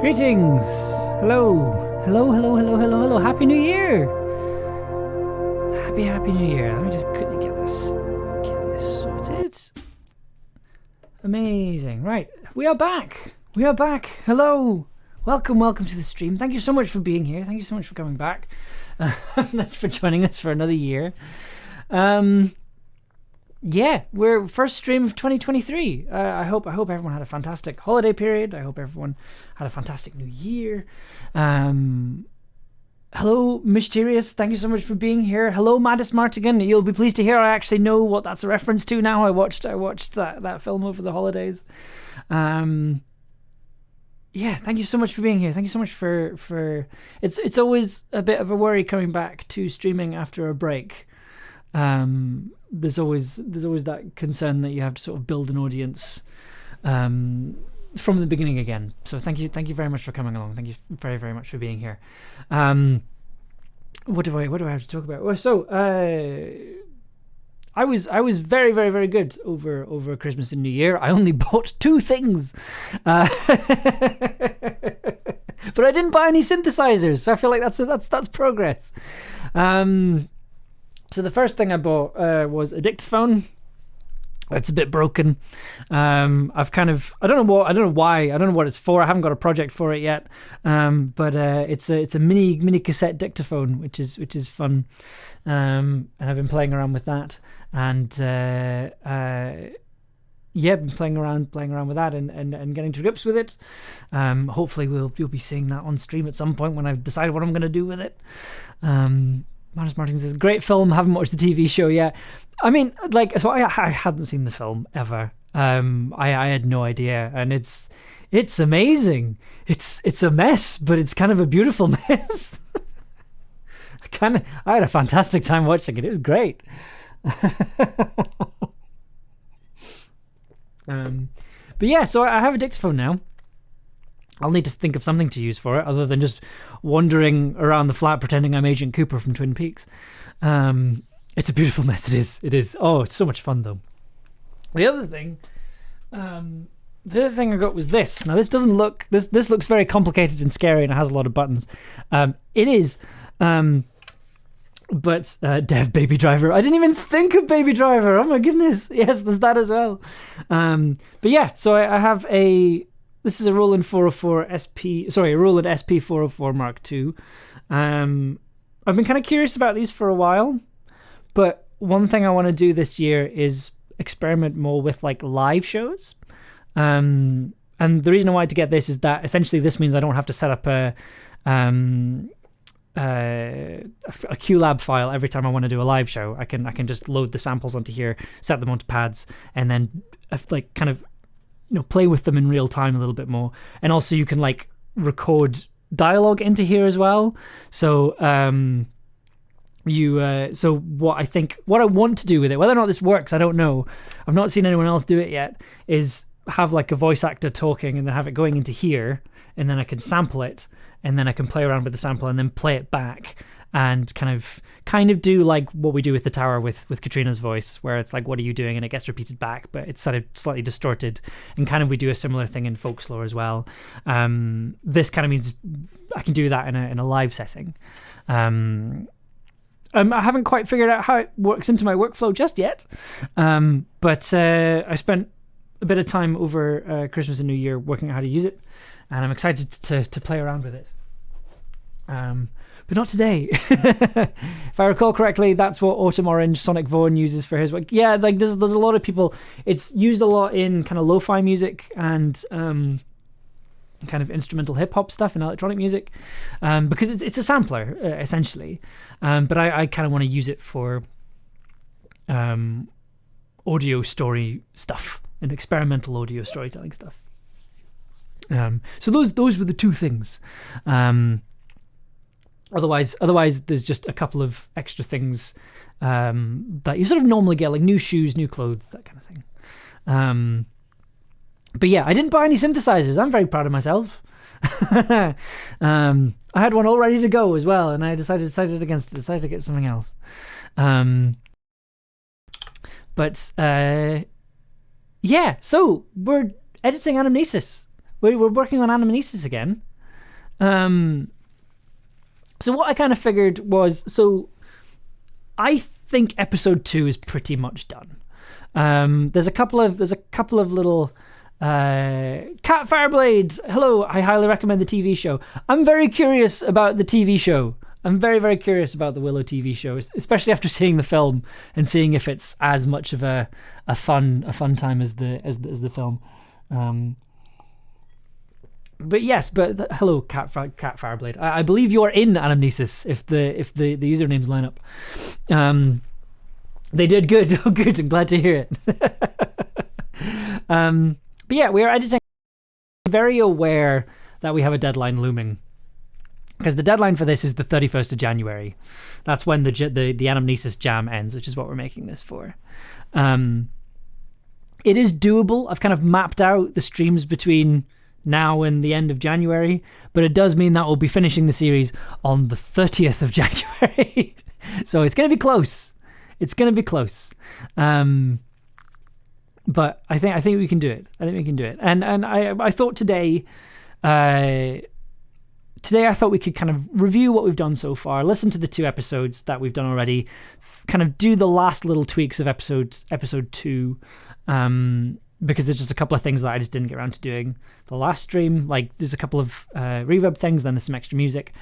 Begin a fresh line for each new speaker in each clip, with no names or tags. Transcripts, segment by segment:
Greetings! Hello! Hello, hello, hello, hello, hello! Happy New Year! Happy New Year. Let me just quickly get this sorted. Amazing. Right, we are back! We are back! Hello! Welcome to the stream. Thank you so much for being here. Thank you so much for coming back. Thanks for joining us for another year. Yeah, we're first stream of 2023. I hope everyone had a fantastic holiday period. I hope everyone had a fantastic new year. Hello, Mysterious. Thank you so much for being here. Hello, Maddis Martigan. You'll be pleased to hear I actually know what that's a reference to now. I watched that film over the holidays. Yeah, thank you so much for being here. Thank you so much for it's always a bit of a worry coming back to streaming after a break. There's always that concern that you have to sort of build an audience from the beginning again. So thank you very much for coming along. Thank you very, very much for being here. What do I have to talk about? Well, so I was very, very, very good over Christmas and New Year. I only bought 2 things, but I didn't buy any synthesizers. So I feel like that's progress. So the first thing I bought was a dictaphone. It's a bit broken. I don't know what it's for. I haven't got a project for it yet. But it's a mini cassette dictaphone, which is fun. And I've been playing around with that, and been playing around with that and getting to grips with it. Hopefully you'll be seeing that on stream at some point when I've decided what I'm going to do with it. Maris Martin says, great film, haven't watched the TV show yet. I mean, so I hadn't seen the film ever. I had no idea, and it's amazing. It's a mess, but it's kind of a beautiful mess. I had a fantastic time watching it. It was great. But yeah, so I have a dictaphone now. I'll need to think of something to use for it other than just wandering around the flat pretending I'm Agent Cooper from Twin Peaks. It's a beautiful mess. It is. Oh, it's so much fun though. The other thing I got was this. Now this doesn't look. This looks very complicated and scary, and it has a lot of buttons. It is. But Dev Baby Driver. I didn't even think of Baby Driver. Oh my goodness. Yes, there's that as well. But yeah, so I have a. This is a Roland 404 SP. Sorry, a Roland SP 404 Mark II. I've been kind of curious about these for a while, but one thing I want to do this year is experiment more with like live shows. And the reason I wanted to get this is that essentially this means I don't have to set up a QLab file every time I want to do a live show. I can just load the samples onto here, set them onto pads, and then play with them in real time a little bit more. And also you can like record dialogue into here as well. So what I want to do with it, whether or not this works, I don't know. I've not seen anyone else do it yet, is have like a voice actor talking and then have it going into here, and then I can sample it, and then I can play around with the sample and then play it back and kind of do like what we do with the tower with Katrina's voice, where it's like, what are you doing? And it gets repeated back, but it's sort of slightly distorted. And we do a similar thing in folklore as well. This kind of means I can do that in a live setting. I haven't quite figured out how it works into my workflow just yet. But I spent a bit of time over Christmas and New Year working out how to use it, and I'm excited to play around with it. But not today. If I recall correctly, that's what Autumn Orange Sonic Vaughan uses for his work. Yeah, like there's a lot of people. It's used a lot in kind of lo-fi music and kind of instrumental hip hop stuff and electronic music, because it's a sampler essentially. But I kind of want to use it for audio story stuff and experimental audio storytelling stuff. So those were the 2 things. Otherwise, there's just a couple of extra things that you sort of normally get, like new shoes, new clothes, that kind of thing. But yeah, I didn't buy any synthesizers. I'm very proud of myself. I had one all ready to go as well, and I decided against it. Decided to get something else. Yeah. So we're editing Anamnesis. We're working on Anamnesis again. So what I kind of figured was, so I think episode 2 is pretty much done. There's a couple of little Cat Fireblade. Hello, I highly recommend the TV show. I'm very curious about the TV show. I'm very, very curious about the Willow TV show, especially after seeing the film and seeing if it's as much of a fun time as the film. But yes, hello, Cat Fireblade. I believe you are in Anamnesis if the usernames line up. They did good. Oh, good. I'm glad to hear it. But yeah, we are editing. Very aware that we have a deadline looming, because the deadline for this is the 31st of January. That's when the Anamnesis jam ends, which is what we're making this for. It is doable. I've kind of mapped out the streams between now and the end of January, but it does mean that we'll be finishing the series on the 30th of January. So it's going to be close. It's going to be close. But I think we can do it. And I thought today I thought we could kind of review what we've done so far, listen to the 2 episodes that we've done already, kind of do the last little tweaks of episode 2, because there's just a couple of things that I just didn't get around to doing the last stream. Like there's a couple of reverb things, then there's some extra music.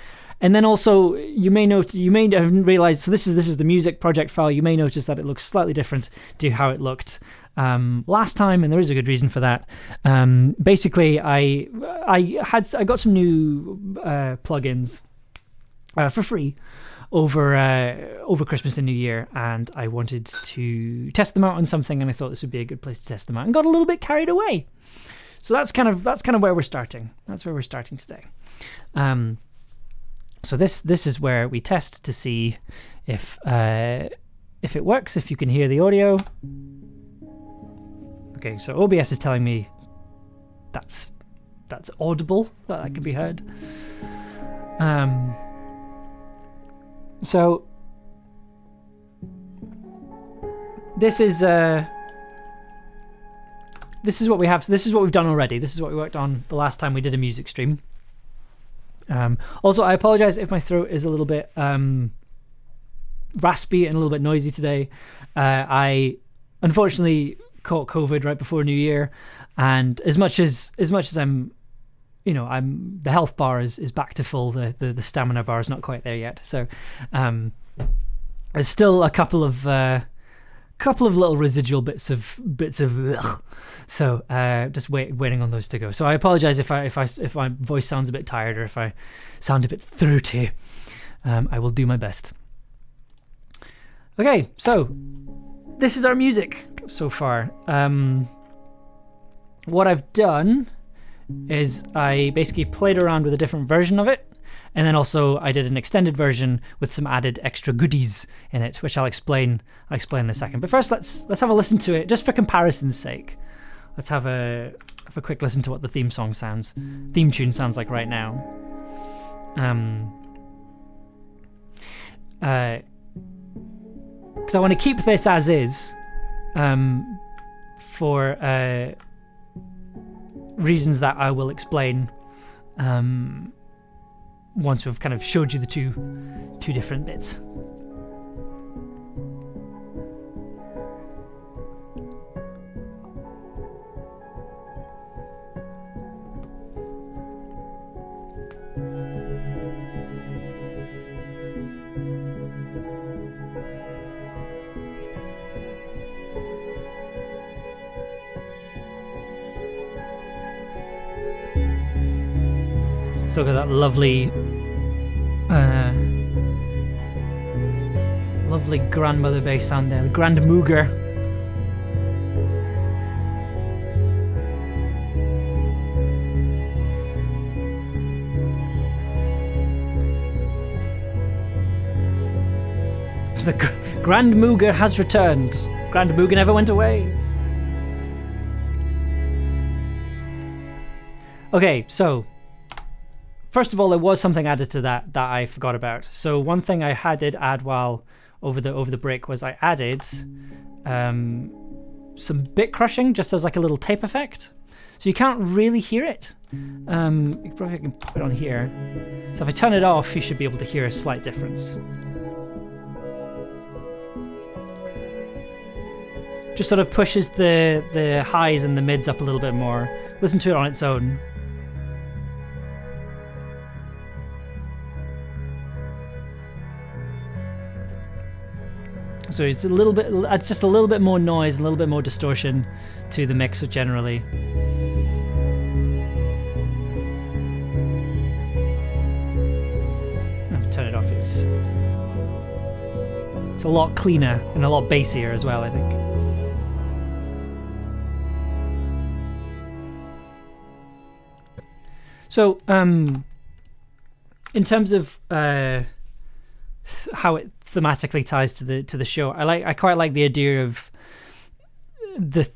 And then also you may have realized, so this is the music project file. You may notice that it looks slightly different to how it looked last time, and there is a good reason for that. Basically, I got some new plugins for free over Christmas and New Year, and I wanted to test them out on something, and I thought this would be a good place to test them out, and got a little bit carried away. So that's kind of where we're starting. That's where we're starting today. So this is where we test to see if it works, if you can hear the audio. Okay, so OBS is telling me that's audible, that can be heard. So this is what we have. So this is what we've done already. This is what we worked on the last time we did a music stream. Also, I apologize if my throat is a little bit raspy and a little bit noisy today. I unfortunately caught COVID right before New Year, and as much as I'm the health bar is back to full, the stamina bar is not quite there yet. So there's still a couple of little residual bits of ugh. So just waiting on those to go. So I apologize if my voice sounds a bit tired or if I sound a bit throaty. I will do my best. Okay, so this is our music so far. What I've done is I basically played around with a different version of it, and then also I did an extended version with some added extra goodies in it, which I'll explain in a second. But first, let's have a listen to it, just for comparison's sake. Let's have a quick listen to what the theme tune sounds like right now. Because I want to keep this as is, for reasons that I will explain once we've kind of showed you the two different bits. Look at that lovely grandmother bass sound there, the Grand Mooger. The Grand Mooger has returned. Grand Mooger never went away. Okay, so first of all, there was something added to that I forgot about. So one thing I did add while over the break was I added some bit crushing, just as like a little tape effect. so you can't really hear it. Probably I can put it on here. So if I turn it off, you should be able to hear a slight difference. Just sort of pushes the highs and the mids up a little bit more. Listen to it on its own. So it's just a little bit more noise, a little bit more distortion to the mix generally. I'll turn it off. It's a lot cleaner and a lot bassier as well, I think. So, in terms of how it thematically ties to the show, I quite like the idea of the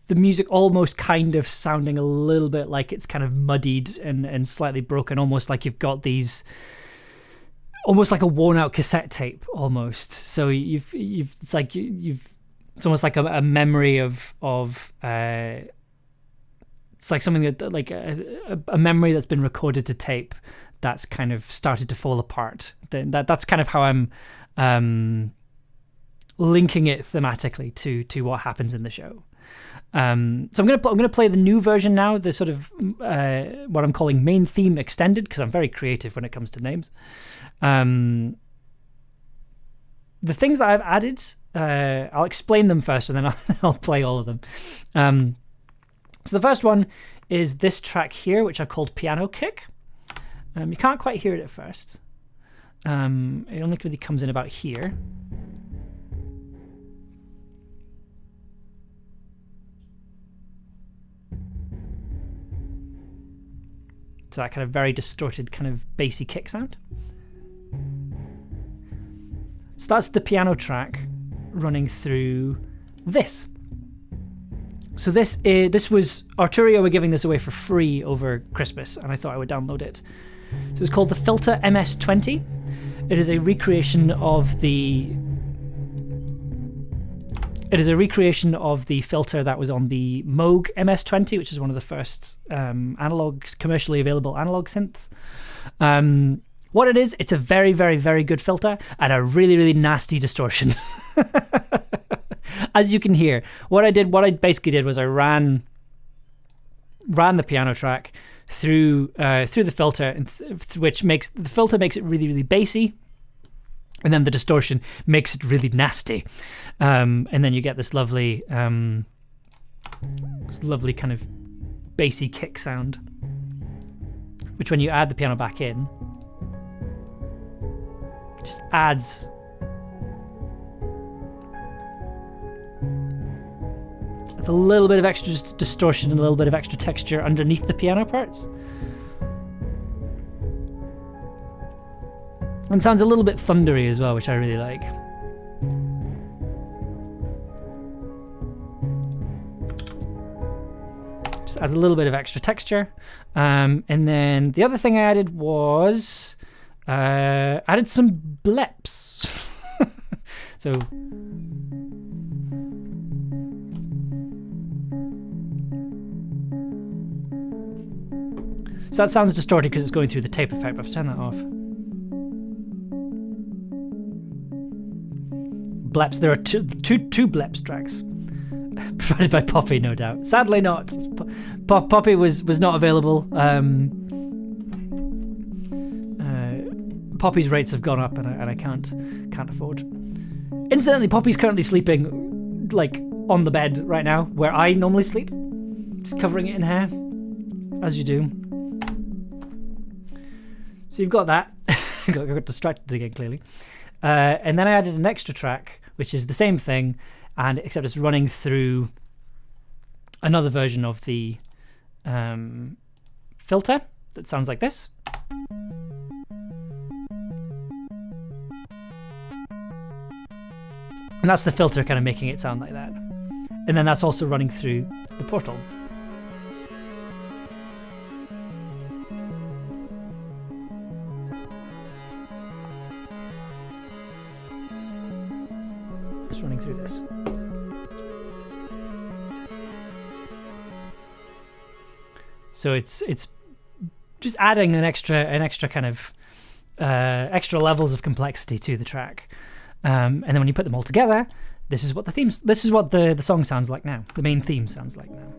music almost kind of sounding a little bit like it's kind of muddied and slightly broken, almost like you've got these, almost like a worn out cassette tape almost. So it's almost like a memory of it's like something that like a memory that's been recorded to tape that's kind of started to fall apart. That's kind of how I'm linking it thematically to what happens in the show. So I'm gonna play the new version now, the sort of what I'm calling main theme extended, because I'm very creative when it comes to names. The things that I've added, I'll explain them first, and then I'll play all of them. So the first one is this track here, which I've called Piano Kick. You can't quite hear it at first. It only really comes in about here. So that kind of very distorted, kind of bassy kick sound. So that's the piano track running through this. So this was Arturio were giving this away for free over Christmas, and I thought I would download it. So it's called the Filter MS-20. It is a recreation of the filter that was on the Moog MS-20, which is one of the first commercially available analog synths. What it is, it's a very, very, very good filter and a really, really nasty distortion. As you can hear, what I basically did was I ran the piano track through the filter, and which makes the filter makes it really, really bassy, and then the distortion makes it really nasty, and then you get this lovely kind of bassy kick sound, which when you add the piano back in, just adds. It's a little bit of extra distortion and a little bit of extra texture underneath the piano parts. And sounds a little bit thundery as well, which I really like. Just adds a little bit of extra texture. And then the other thing I added was added some bleps. So that sounds distorted because it's going through the tape effect, but I've turned that off. Bleps. There are two bleps tracks provided by Poppy, no doubt. Sadly not. Poppy was not available. Poppy's rates have gone up, and I can't afford. Incidentally, Poppy's currently sleeping like on the bed right now, where I normally sleep, just covering it in hair, as you do. So you've got that. I got distracted again, clearly. And then I added an extra track, which is the same thing, and except it's running through another version of the filter that sounds like this. And that's the filter kind of making it sound like that. And then that's also running through the portal. Running through this. So it's just adding an extra kind of extra levels of complexity to the track. And then when you put them all together, this is what the song sounds like now. The main theme sounds like now.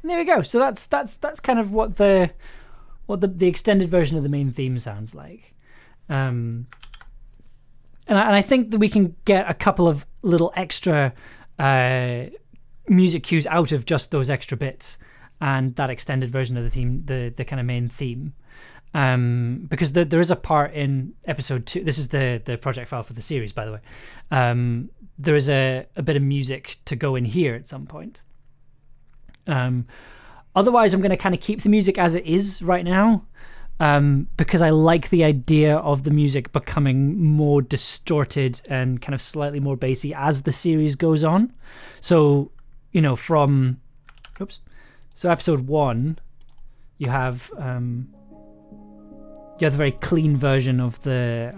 And there we go. So that's kind of what the extended version of the main theme sounds like. And I think that we can get a couple of little extra music cues out of just those extra bits and that extended version of the theme, the kind of main theme. Because there is a part in episode 2. This is the project file for the series, by the way. There is a bit of music to go in here at some point. Otherwise, I'm going to kind of keep the music as it is right now, because I like the idea of the music becoming more distorted and kind of slightly more bassy as the series goes on. So, from episode 1, you have the very clean version of the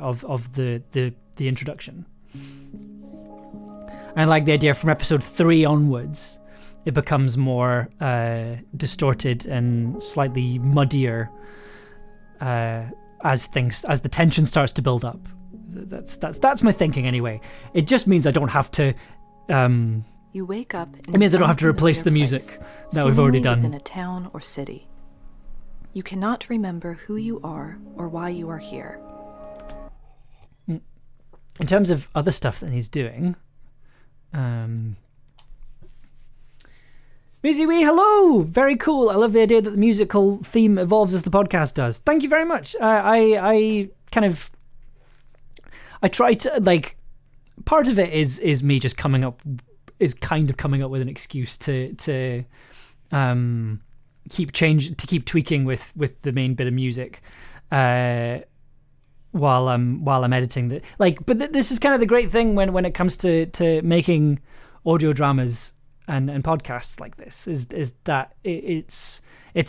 introduction. I like the idea from episode 3 onwards. It becomes more distorted and slightly muddier as the tension starts to build up. That's my thinking anyway. It just means I don't have to.
You wake up.
It means I don't have to replace the music that we've already done.
Within a town or city, you cannot remember who you are or why you are here.
In terms of other stuff that he's doing, Busy hello! Very cool. I love the idea that the musical theme evolves as the podcast does. Thank you very much. I try to, part of it is me just coming up with an excuse to keep tweaking with the main bit of music while I'm editing but this is kind of the great thing when it comes to making audio dramas and podcasts like this is that it's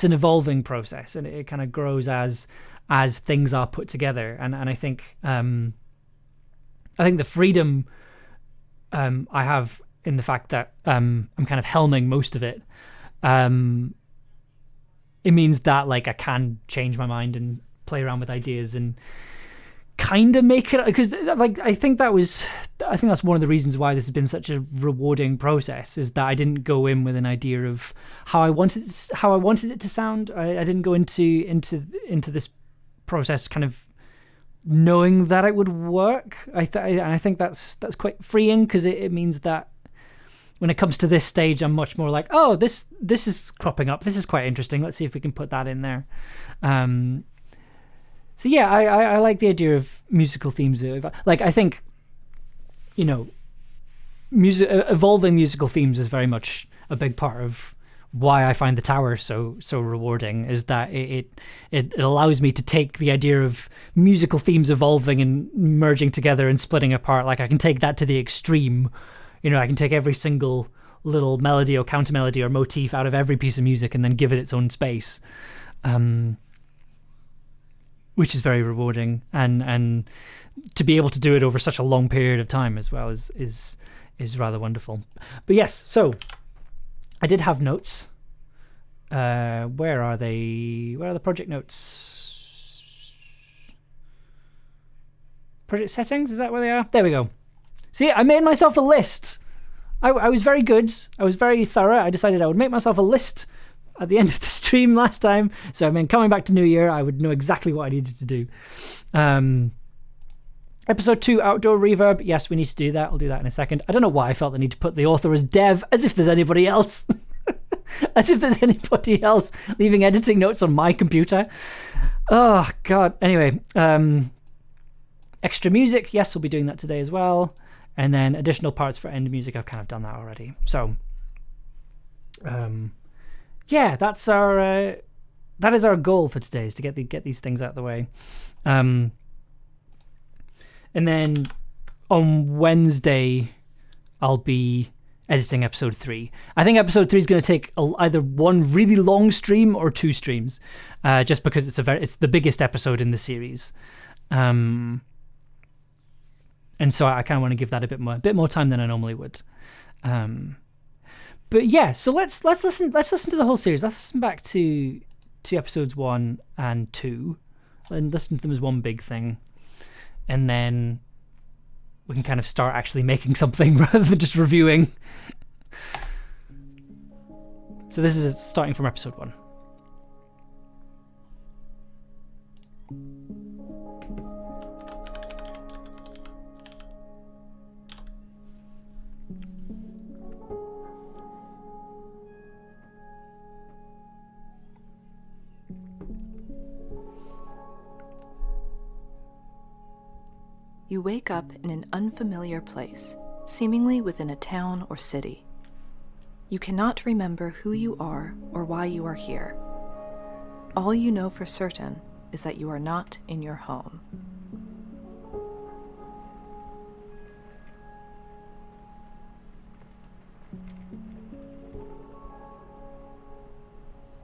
an evolving process, and it kind of grows as things are put together, and I think the freedom I have in the fact that I'm kind of helming most of it, it means that I can change my mind and play around with ideas and kind of make it, because I think that's one of the reasons why this has been such a rewarding process, is that I didn't go in with an idea of how I wanted it to sound. I didn't go into this process kind of knowing that it would work. I think that's quite freeing, because it means that when it comes to this stage, I'm much more like, oh, this is cropping up. This is quite interesting. Let's see if we can put that in there. So yeah, I like the idea of musical themes. I think, evolving musical themes is very much a big part of why I find the tower so rewarding, is that it allows me to take the idea of musical themes evolving and merging together and splitting apart. Like I can take that to the extreme. I can take every single little melody or counter melody or motif out of every piece of music and then give it its own space, which is very rewarding, and to be able to do it over such a long period of time as well is rather wonderful. But yes, so I did have notes. Where are they? Where are the project notes? Project settings, is that where they are? There we go. See, I made myself a list. I was very good. I was very thorough. I decided I would make myself a list at the end of the stream last time. So, I mean, coming back to New Year, I would know exactly what I needed to do. Episode 2, outdoor reverb. Yes, we need to do that. I'll do that in a second. I don't know why I felt the need to put the author as dev, as if there's anybody else. As if there's anybody else leaving editing notes on my computer. Oh, God. Anyway, extra music. Yes, we'll be doing that today as well. And then additional parts for end music. I've kind of done that already. So, yeah, that is our goal for today, is to get these things out of the way. And then on Wednesday, I'll be editing episode 3. I think episode 3 is going to take either one really long stream or 2 streams, just because it's the biggest episode in the series. And so I kind of want to give that a bit more time than I normally would. But yeah, so let's listen to the whole series. Let's listen back to episodes 1 and 2 and listen to them as one big thing. And then we can kind of start actually making something rather than just reviewing. So this is starting from episode 1.
You wake up in an unfamiliar place, seemingly within a town or city. You cannot remember who you are or why you are here. All you know for certain is that you are not in your home.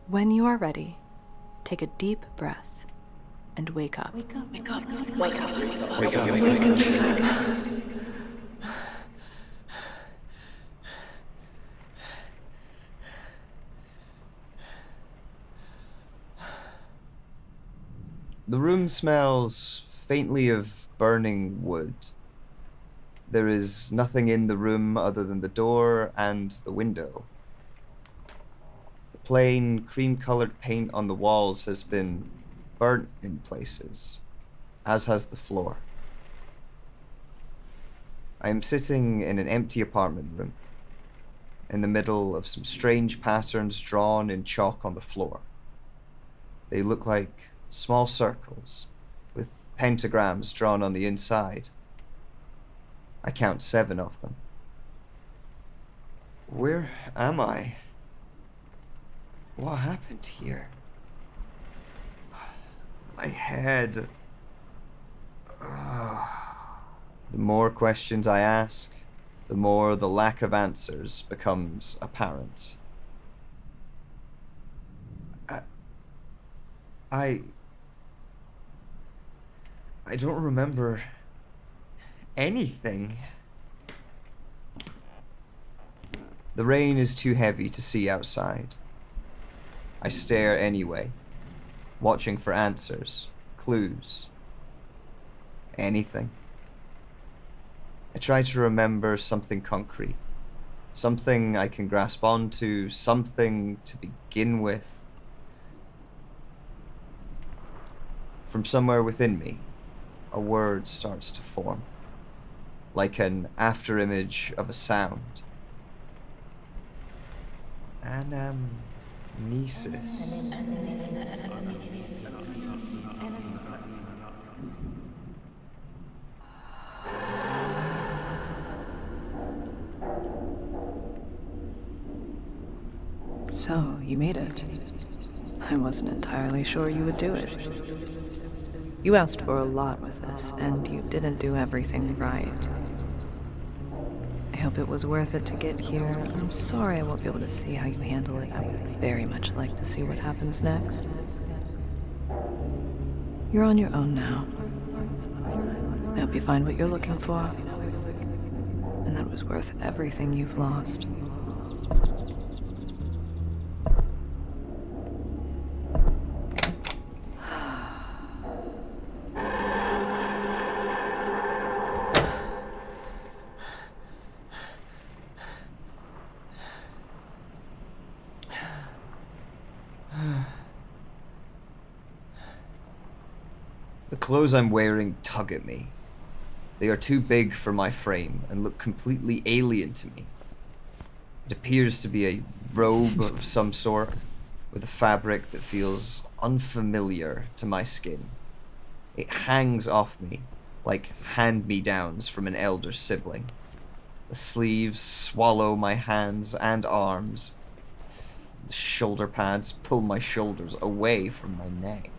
When you are ready, take a deep breath and wake up. Wake up. Wake up. Wake up. Wake up. Wake up.
The room smells faintly of burning wood. There is nothing in the room other than the door and the window. The plain, cream-colored paint on the walls has been burnt in places, as has the floor. I am sitting in an empty apartment room, in the middle of some strange patterns drawn in chalk on the floor. They look like small circles, with pentagrams drawn on the inside. I count 7 of them. Where am I? What happened here? My head. The more questions I ask, the more the lack of answers becomes apparent. I don't remember anything. The rain is too heavy to see outside. I stare anyway, watching for answers, clues, anything. I try to remember something concrete, something I can grasp onto, something to begin with. From somewhere within me, a word starts to form, like an afterimage of a sound. Anamnesis.
So, you made it. I wasn't entirely sure you would do it. You asked for a lot with this, and you didn't do everything right. I hope it was worth it to get here. I'm sorry I won't be able to see how you handle it. I would very much like to see what happens next. You're on your own now. I hope you find what you're looking for. And that was worth everything you've lost.
The clothes I'm wearing tug at me. They are too big for my frame and look completely alien to me. It appears to be a robe of some sort, with a fabric that feels unfamiliar to my skin. It hangs off me like hand-me-downs from an elder sibling. The sleeves swallow my hands and arms. The shoulder pads pull my shoulders away from my neck.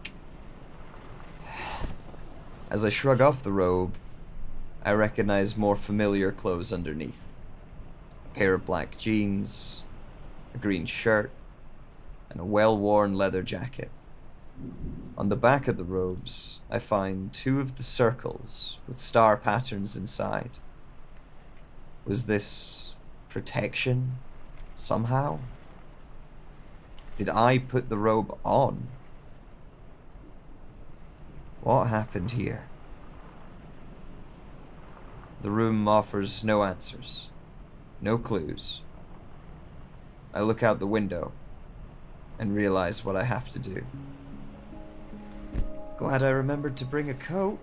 As I shrug off the robe, I recognize more familiar clothes underneath. A pair of black jeans, a green shirt, and a well-worn leather jacket. On the back of the robes, I find 2 of the circles with star patterns inside. Was this protection, somehow? Did I put the robe on? What happened here? The room offers no answers, no clues. I look out the window and realize what I have to do. Glad I remembered to bring a coat.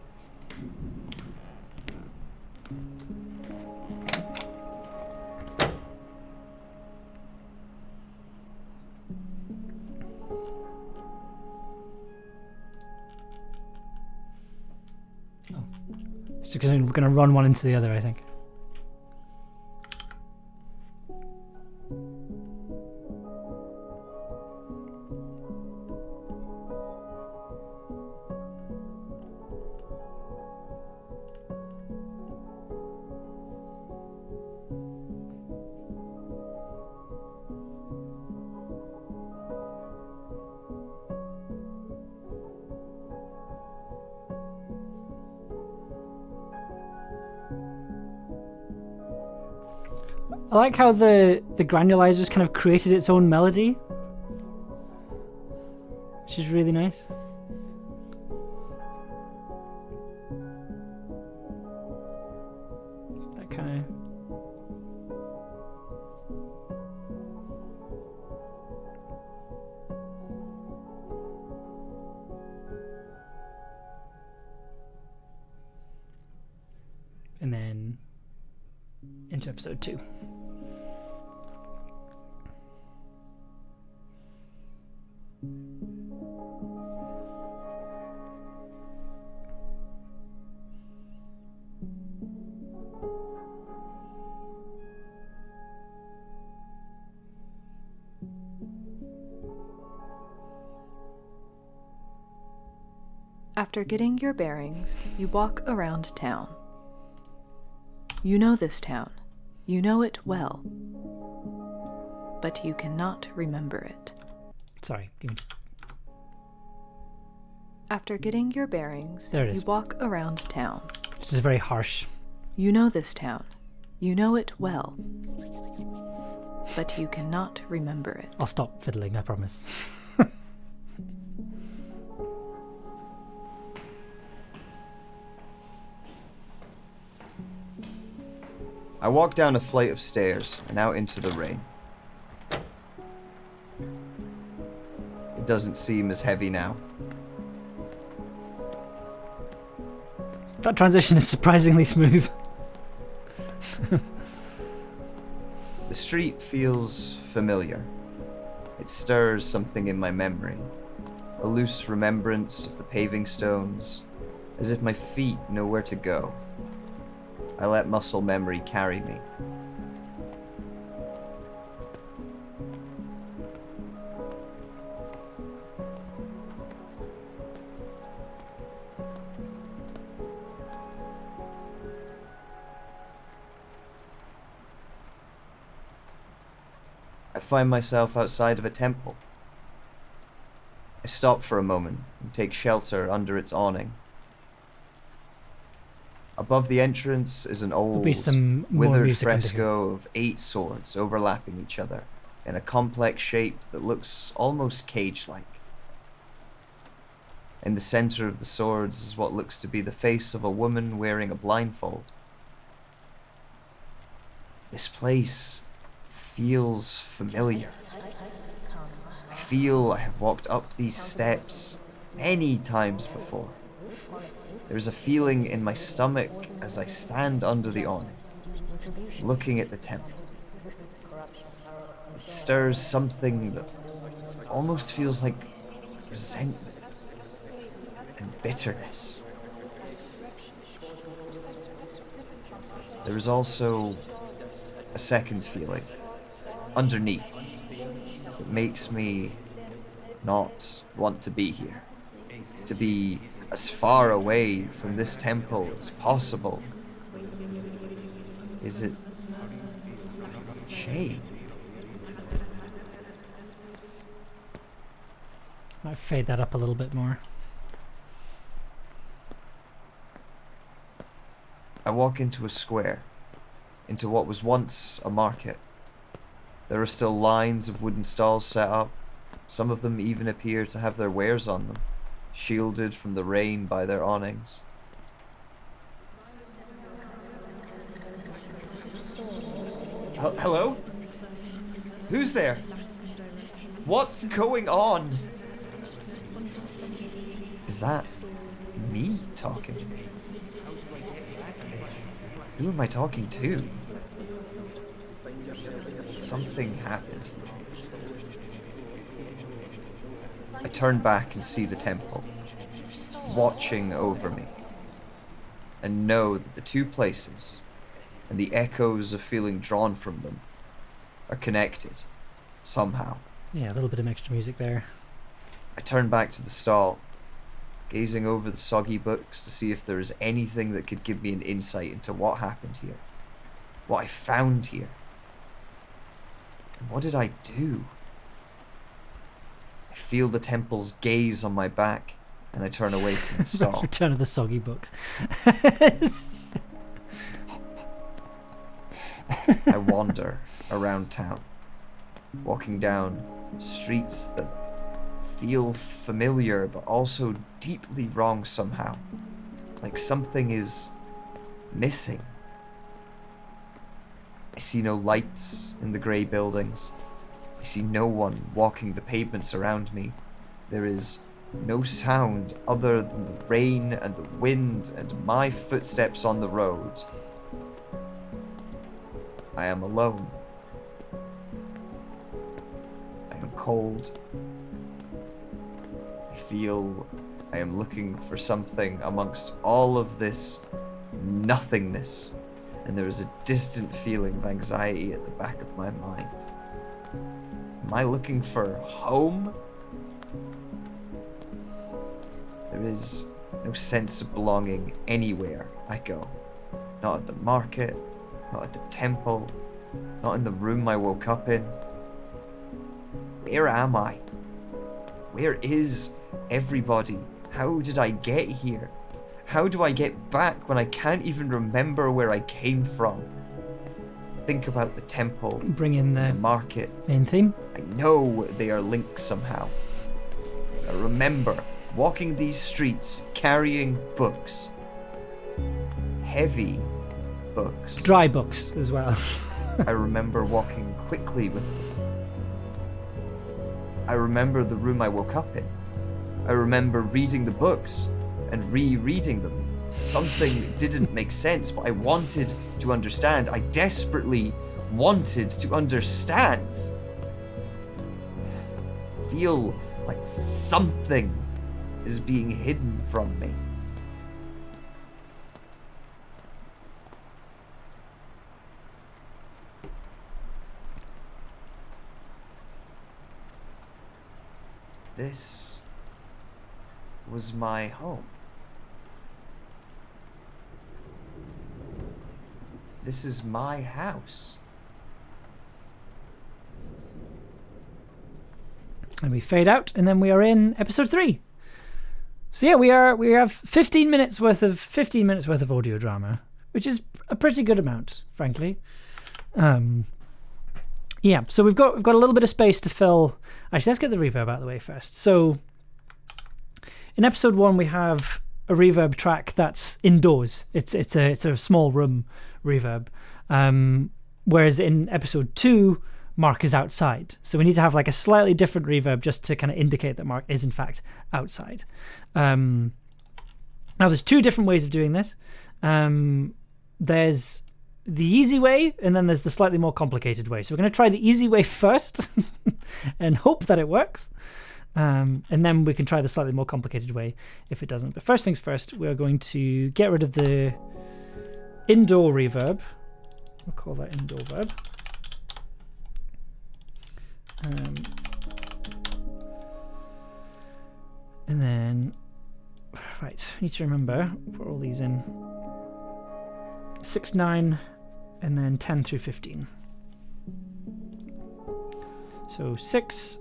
So we're going to run one into the other, I think. I like how the granulizers kind of created its own melody, which is really nice. That kind of... And then into episode 2.
After getting your bearings, you walk around town. You know this town. You know it well. But you cannot remember it.
Sorry, give me just...
After getting your bearings,
There it is.
you walk around town.
Which is very harsh.
You know this town. You know it well. But you cannot remember it.
I'll stop fiddling, I promise.
I walk down a flight of stairs and out into the rain. It doesn't seem as heavy now.
That transition is surprisingly smooth.
The street feels familiar. It stirs something in my memory. A loose remembrance of the paving stones, as if my feet know where to go. I let muscle memory carry me. find myself outside of a temple. I stop for a moment and take shelter under its awning. Above the entrance is an old,
be some more
withered
music under here.
fresco of 8 swords overlapping each other in a complex shape that looks almost cage-like. In the center of the swords is what looks to be the face of a woman wearing a blindfold. This place feels familiar. I feel I have walked up these steps many times before. There's a feeling in my stomach as I stand under the awning, looking at the temple. It stirs something that almost feels like resentment and bitterness. There is also a second feeling underneath that makes me not want to be here, to be as far away from this temple as possible. Is it shame?
Might fade that up a little bit more.
I walk into a square, into what was once a market. There are still lines of wooden stalls set up. Some of them even appear to have their wares on them, shielded from the rain by their awnings. Hello? Who's there? What's going on? Is that me talking? Who am I talking to? Something happened. I turn back and see the temple, watching over me, and know that the two places, and the echoes of feeling drawn from them, are connected, somehow.
Yeah, a little bit of extra music there.
I turn back to the stall, gazing over the soggy books to see if there is anything that could give me an insight into what happened here, what I found here, and what did I do? I feel the temple's gaze on my back, and I turn away from the stall.
Return of the soggy books.
I wander around town, walking down streets that feel familiar but also deeply wrong somehow, like something is missing. I see no lights in the grey buildings. I see no one walking the pavements around me. There is no sound other than the rain and the wind and my footsteps on the road. I am alone. I am cold. I feel I am looking for something amongst all of this nothingness, and there is a distant feeling of anxiety at the back of my mind. Am I looking for home? There is no sense of belonging anywhere I go. Not at the market, not at the temple, not in the room I woke up in. Where am I? Where is everybody? How did I get here? How do I get back when I can't even remember where I came from? Think about the temple,
Bring in
the
the
market.
main theme.
I know they are linked somehow. I remember walking these streets carrying books. Heavy books.
Dry books as well.
I remember walking quickly with them. I remember the room I woke up in. I remember reading the books and rereading them. Something didn't make sense, but I wanted to understand. I desperately wanted to understand. Feel like something is being hidden from me. This was my home. This is my house.
And we fade out, and then we are in episode 3. So yeah, we have 15 minutes worth of audio drama, which is a pretty good amount, frankly. Yeah, so we've got a little bit of space to fill. Actually, let's get the reverb out of the way first. So in episode 1, we have a reverb track that's indoors. It's a small room reverb. Whereas in episode 2, Mark is outside. So we need to have like a slightly different reverb just to kind of indicate that Mark is in fact outside. Now there's 2 different ways of doing this. There's the easy way, and then there's the slightly more complicated way. So we're going to try the easy way first and hope that it works. And then we can try the slightly more complicated way if it doesn't. But first things first, we're going to get rid of the indoor reverb. We'll call that indoor verb. And then, right, need to remember, put all these in. 6, 9, and then 10 through 15. So 6,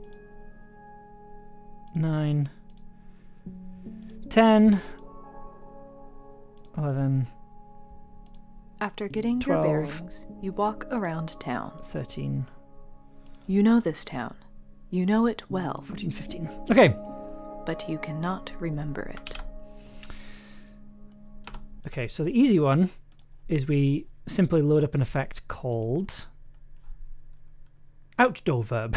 9, 10, 11.
After getting
12,
your bearings, you walk around town.
13.
You know this town. You know it well.
14, 15. Okay.
But you cannot remember it.
Okay, so the easy one is we simply load up an effect called outdoor verb.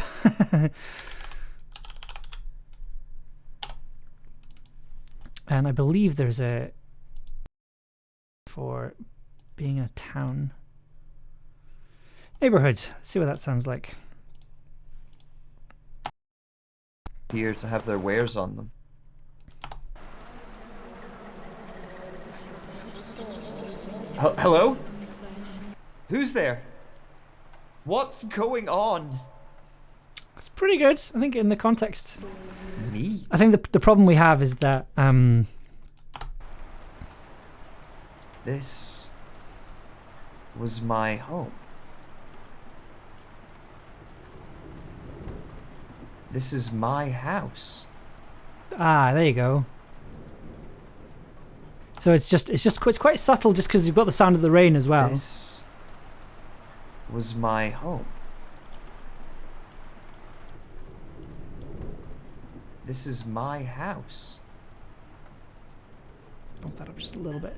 And I believe there's a for being a town neighborhood. Let's see what that sounds like.
Here to have their wares on them. Hello? Who's there? What's going on?
It's pretty good, I think, in the context.
Me?
I think the problem we have is that
This was my home. This is my house.
there you go. So it's quite subtle, just because you've got the sound of the rain as well.
This was my home. This is my house.
Bump that up just a little bit.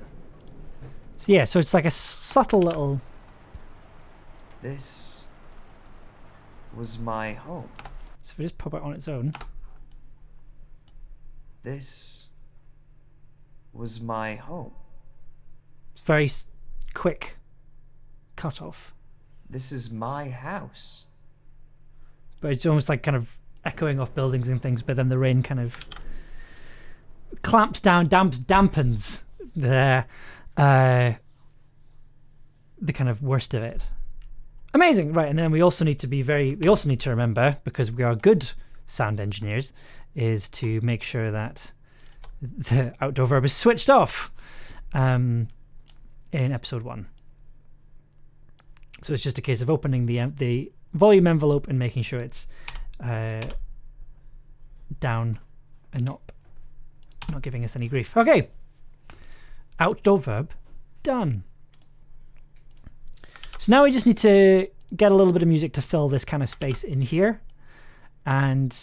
So yeah, so it's like a subtle little.
This was my home.
So if we just pop it on its own.
This was my home.
It's very quick cut off.
This is my house.
But it's almost like kind of echoing off buildings and things, but then the rain kind of clamps down, dampens the kind of worst of it. Amazing, right? And then we also need to remember, because we are good sound engineers, is to make sure that the outdoor verb is switched off in episode 1. So it's just a case of opening the volume envelope and making sure it's down and not giving us any grief. Okay, outdoor verb done. So now we just need to get a little bit of music to fill this kind of space in here. And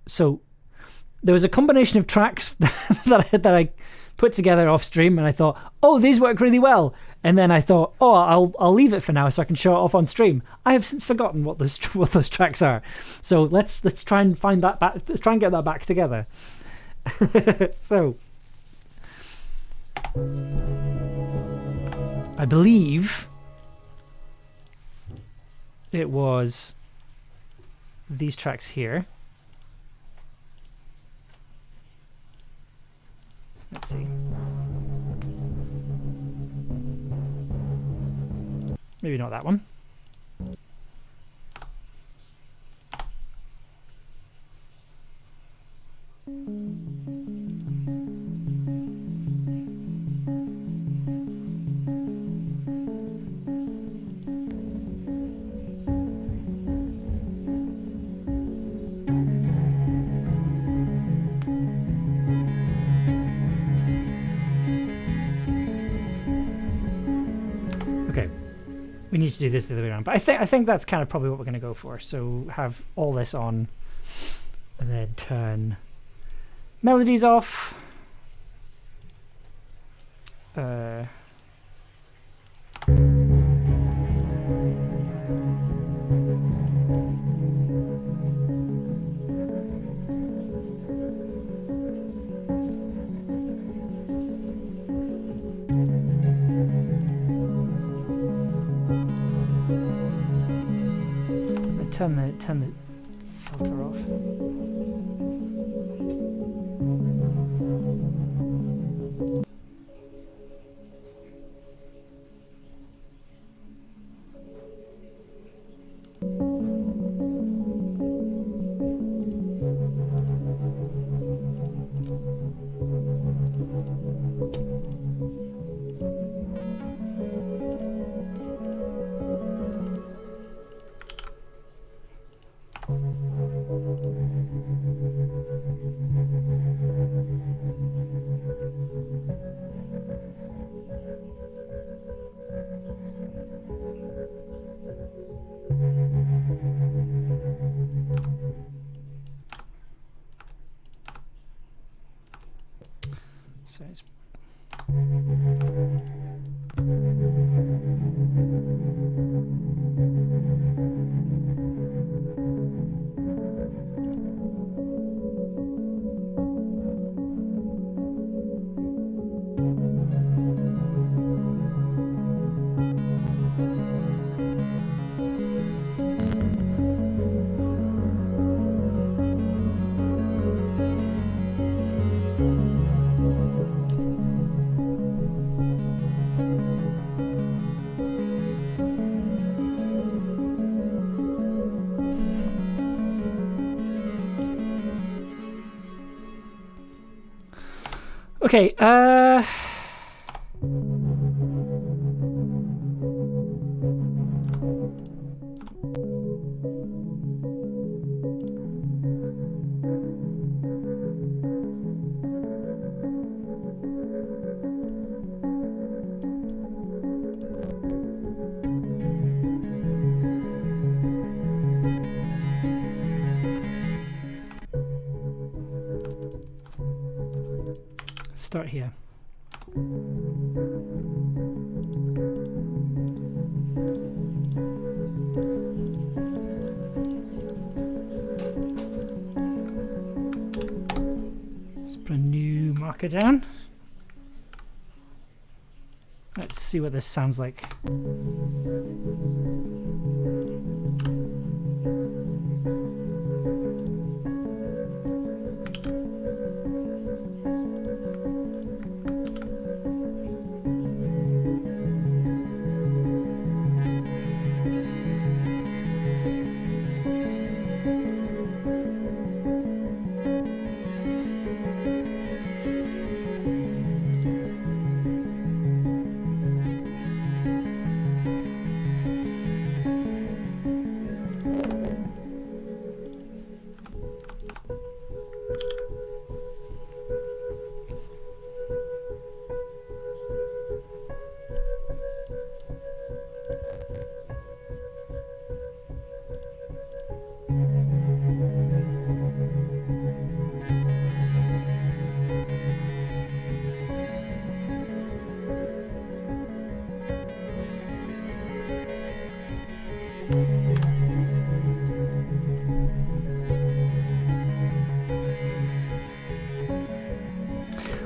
so there was a combination of tracks that I put together off stream, and I thought, oh, these work really well. And then I thought, oh, I'll leave it for now so I can show it off on stream. I have since forgotten what those tracks are. So let's try and find that back. Let's try and get that back together. So I believe it was these tracks here. Let's see. Maybe not that one. we need to do this the other way around. But I think that's kind of probably what we're going to go for. So have all this on, and then turn melodies off. Turn the filter off. So it's okay. Start here. Let's put a new marker down. Let's see what this sounds like.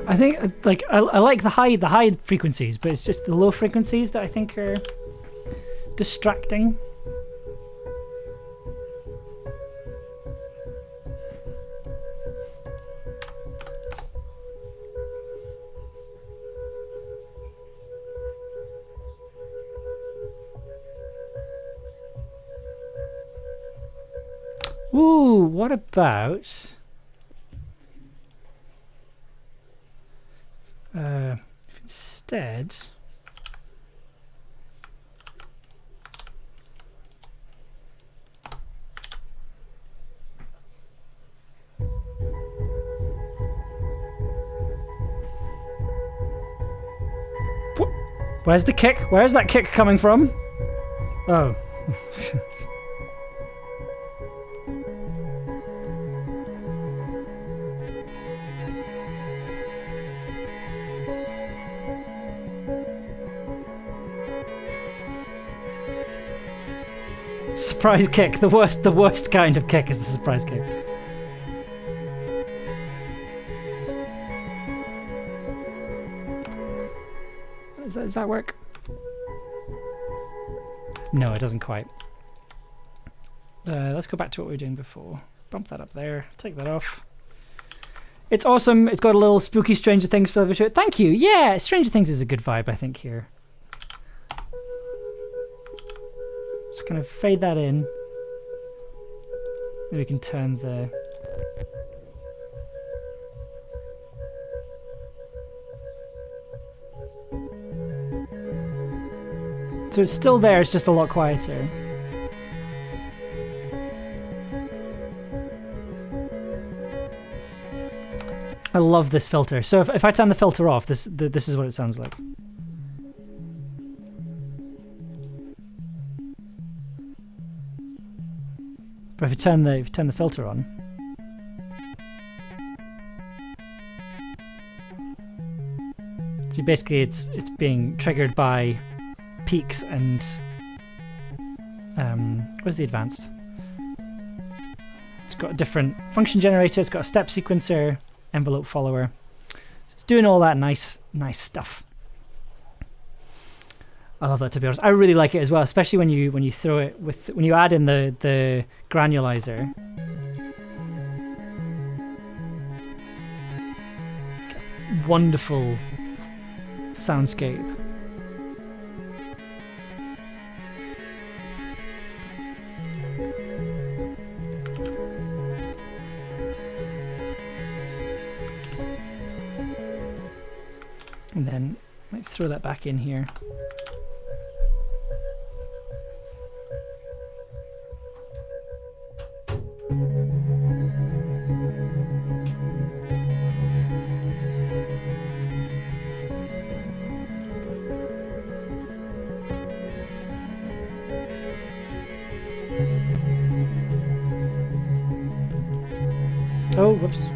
I think like I like the high frequencies, but it's just the low frequencies that I think are distracting. Ooh, what about if instead where's the kick? Where's that kick coming from? Oh. Surprise kick. The worst kind of kick is the surprise kick. Does that work? No, it doesn't quite. Let's go back to what we were doing before. Bump that up there. Take that off. It's awesome. It's got a little spooky Stranger Things flavor to it. Thank you. Yeah, Stranger Things is a good vibe, I think, here. Just kind of fade that in. Then we can turn the... So it's still there, it's just a lot quieter. I love this filter. So if I turn the filter off, this is what it sounds like. But if you turn the filter on, so basically it's being triggered by peaks and where's the advanced? It's got a different function generator. It's got a step sequencer, envelope follower. So it's doing all that nice stuff. I love that, to be honest. I really like it as well, especially when you throw it with when you add in the granulizer. Wonderful soundscape. And then I might throw that back in here. Oh, whoops.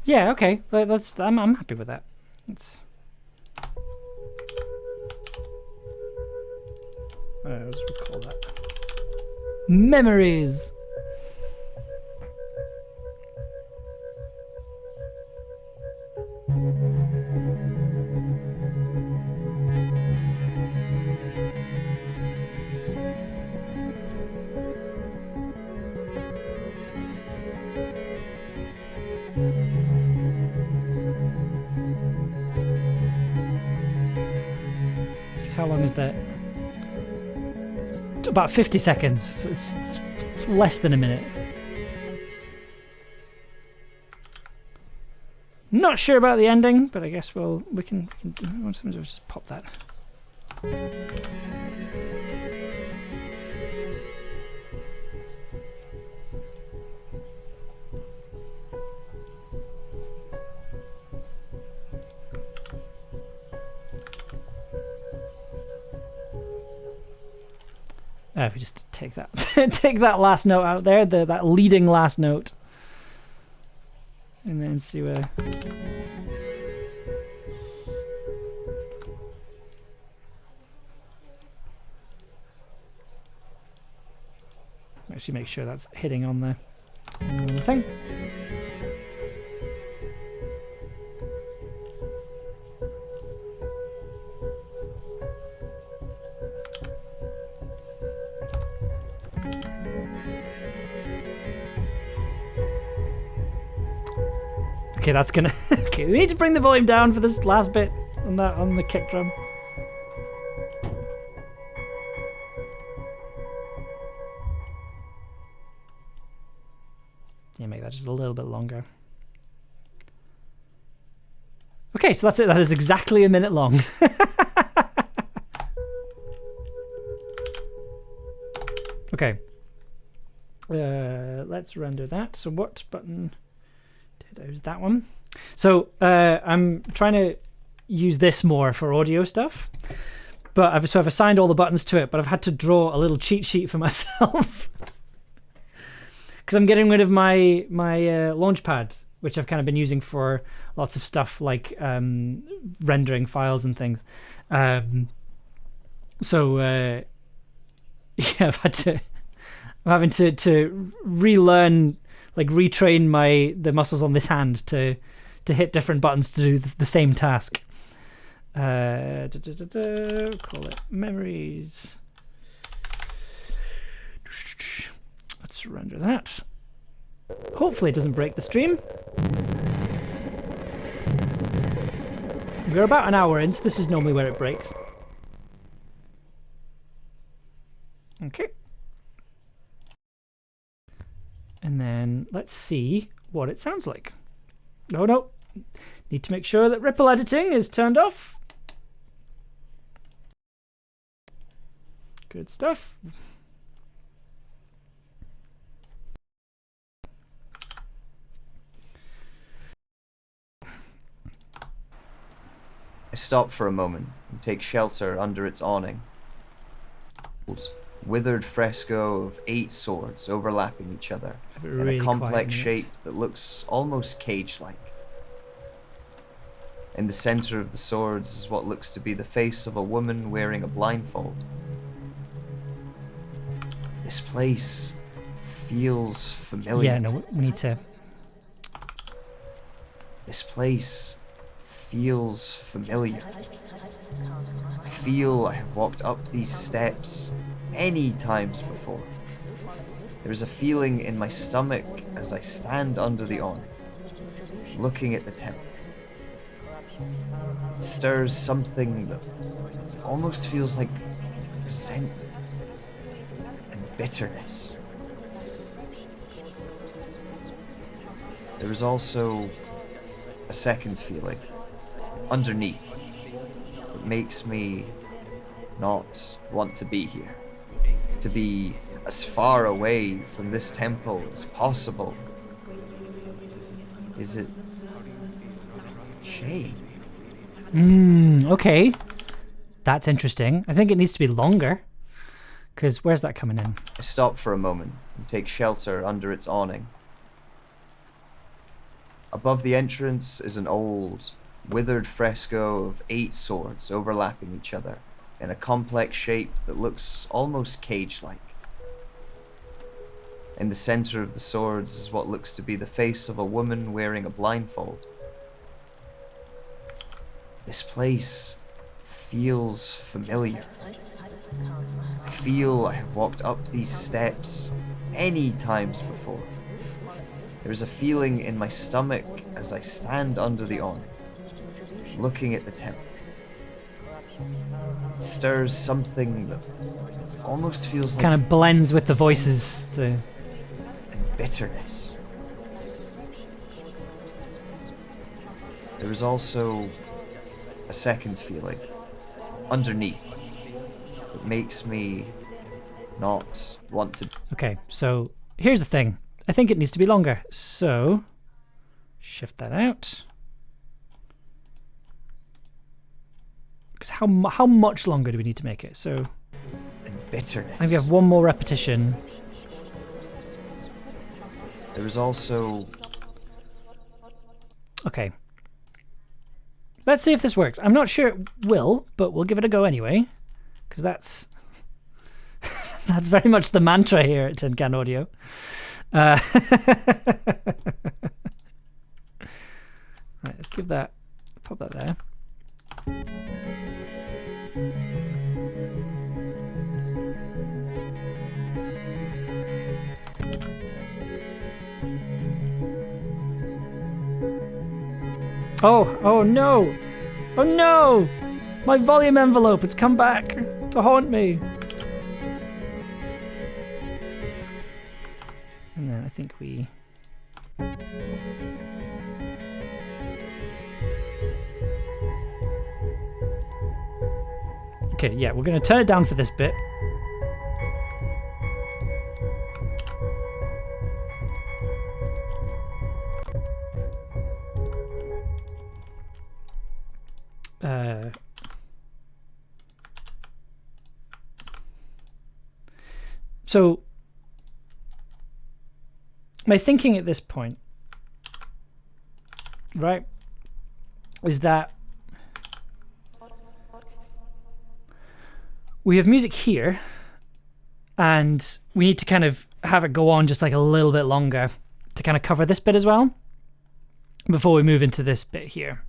Yeah, okay. I'm happy with that. Let's recall that. Memories. How long is that? It's about 50 seconds, so it's less than a minute. Not sure about the ending, but I guess we can just pop that. If we just take that take that last note out there, that leading last note, and then see where. Actually, make sure that's hitting on the thing. Okay, that's gonna. Okay, we need to bring the volume down for this last bit on the kick drum. Yeah, make that just a little bit longer. Okay, so that's it. That is exactly a minute long. Okay. Let's render that. So what button? There's that one. So I'm trying to use this more for audio stuff. But I've assigned all the buttons to it, but I've had to draw a little cheat sheet for myself. Because I'm getting rid of my Launchpad, which I've kind of been using for lots of stuff like rendering files and things. Yeah, I'm having to relearn, like retrain the muscles on this hand to hit different buttons to do the same task. Call it memories. Let's render that. Hopefully it doesn't break the stream. We're about an hour in, so this is normally where it breaks. Okay. And then let's see what it sounds like. Oh no. Need to make sure that ripple editing is turned off. Good stuff.
I stop for a moment and take shelter under its awning. Withered fresco of 8 swords overlapping each other in a complex shape that looks almost cage-like. In the center of the swords is what looks to be the face of a woman wearing a blindfold. This place feels familiar.
Yeah, no, we need to...
This place feels familiar. I feel I have walked up these steps many times before. There is a feeling in my stomach as I stand under the awning, looking at the temple. It stirs something that almost feels like resentment and bitterness. There is also a second feeling underneath that makes me not want to be here. To be as far away from this temple as possible. Is it shame?
Okay. That's interesting. I think it needs to be longer. Because where's that coming in?
I stop for a moment and take shelter under its awning. Above the entrance is an old, withered fresco of 8 swords overlapping each other in a complex shape that looks almost cage-like. In the center of the swords is what looks to be the face of a woman wearing a blindfold. This place feels familiar. I feel I have walked up these steps many times before. There is a feeling in my stomach as I stand under the awning, looking at the temple. It stirs something that almost feels like...
Kind of blends with the voices to...
and bitterness. There is also a second feeling underneath that makes me not want to...
Okay, so here's the thing. I think it needs to be longer. So, shift that out. Because how much longer do we need to make it? So,
and bitterness.
I think we have one more repetition.
There is also...
Okay. Let's see if this works. I'm not sure it will, but we'll give it a go anyway. Because that's... that's very much the mantra here at Tin Can Audio. Right, let's give that... pop that there. Oh no! Oh no! My volume envelope, it's come back to haunt me. And then I think we... Okay, yeah, we're going to turn it down for this bit. So my thinking at this point, right, is that we have music here and we need to kind of have it go on just like a little bit longer to kind of cover this bit as well before we move into this bit here.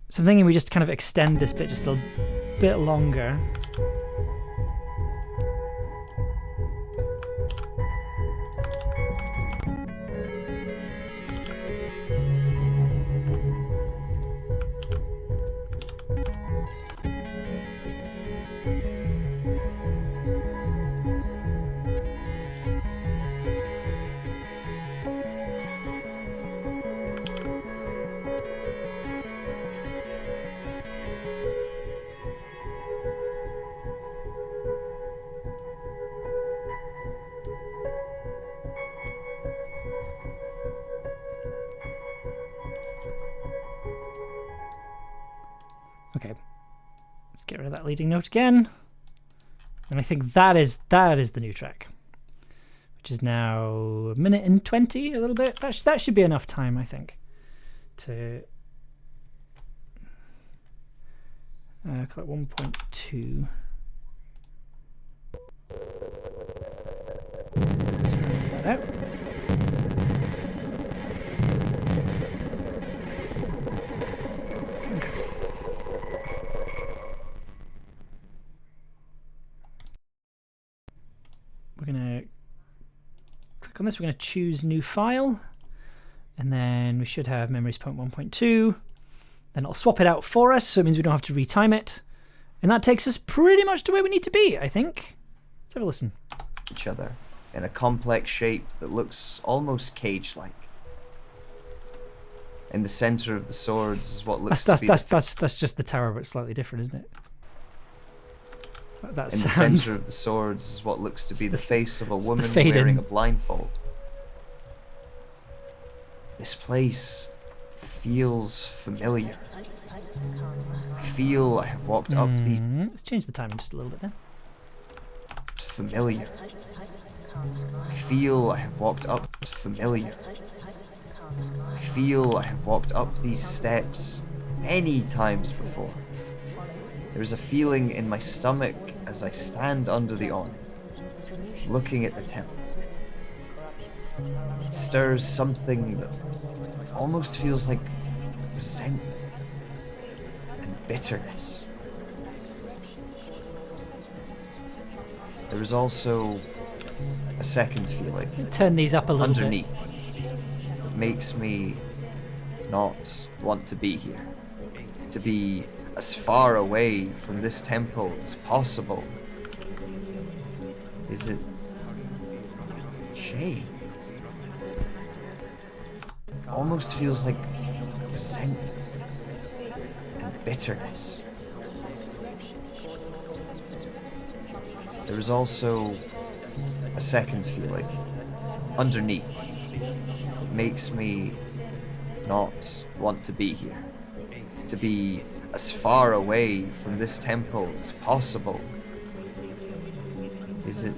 So I'm thinking we just kind of extend this bit just a bit longer. Okay, let's get rid of that leading note again. And I think that is the new track, which is now 1:20, a little bit. That should be enough time, I think, to collect 1.2. That out. We're going to click on this. We're going to choose new file, and then we should have memories point 1.2. Then it'll swap it out for us, so it means we don't have to retime it. And that takes us pretty much to where we need to be, I think. Let's have a listen.
Each other in a complex shape that looks almost cage-like. In the center of the swords is what looks
That's just the tower, but slightly different, isn't it? That
in the
sound.
center of the swords is what looks to be the face of a woman
fade
wearing
in.
a blindfold. This place feels familiar. I feel I have walked up these...
Let's change the timing just a little bit there.
Familiar. I feel I have walked up familiar. I feel I have walked up these steps many times before. There is a feeling in my stomach as I stand under the awning, looking at the temple. It stirs something that almost feels like resentment and bitterness. There is also a second feeling
Turn these up a little
underneath that makes me not want to be here, to be as far away from this temple as possible. Is it shame? Almost feels like resentment and bitterness. There is also a second feeling underneath that makes me not want to be here, to be as far away from this temple as possible. Is it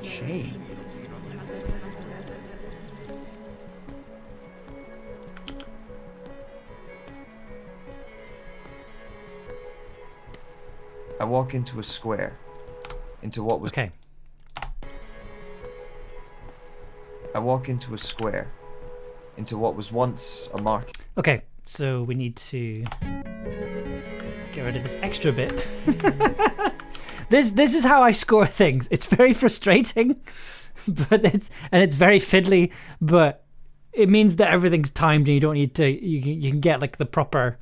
shame? I walk into a square, into what was...
Okay.
I walk into a square, into what was once a market.
Okay, so we need to get rid of this extra bit. This is how I score things. It's very frustrating, but it's very fiddly, but it means that everything's timed and you don't need to. You can get like the proper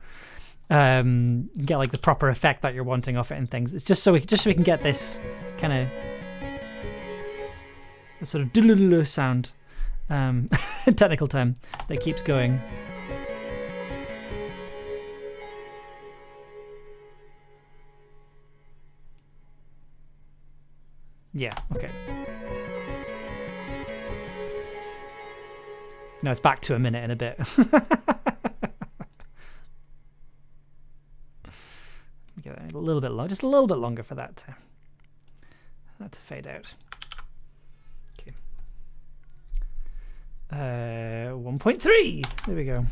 effect that you're wanting off it and things. It's just so we can get this kind of sort of doo sound, technical term that keeps going. Yeah, okay. No, it's back to a minute and a bit. Get a little bit long, just a little bit longer for that. That's a fade out. Okay. 1.3. There we go.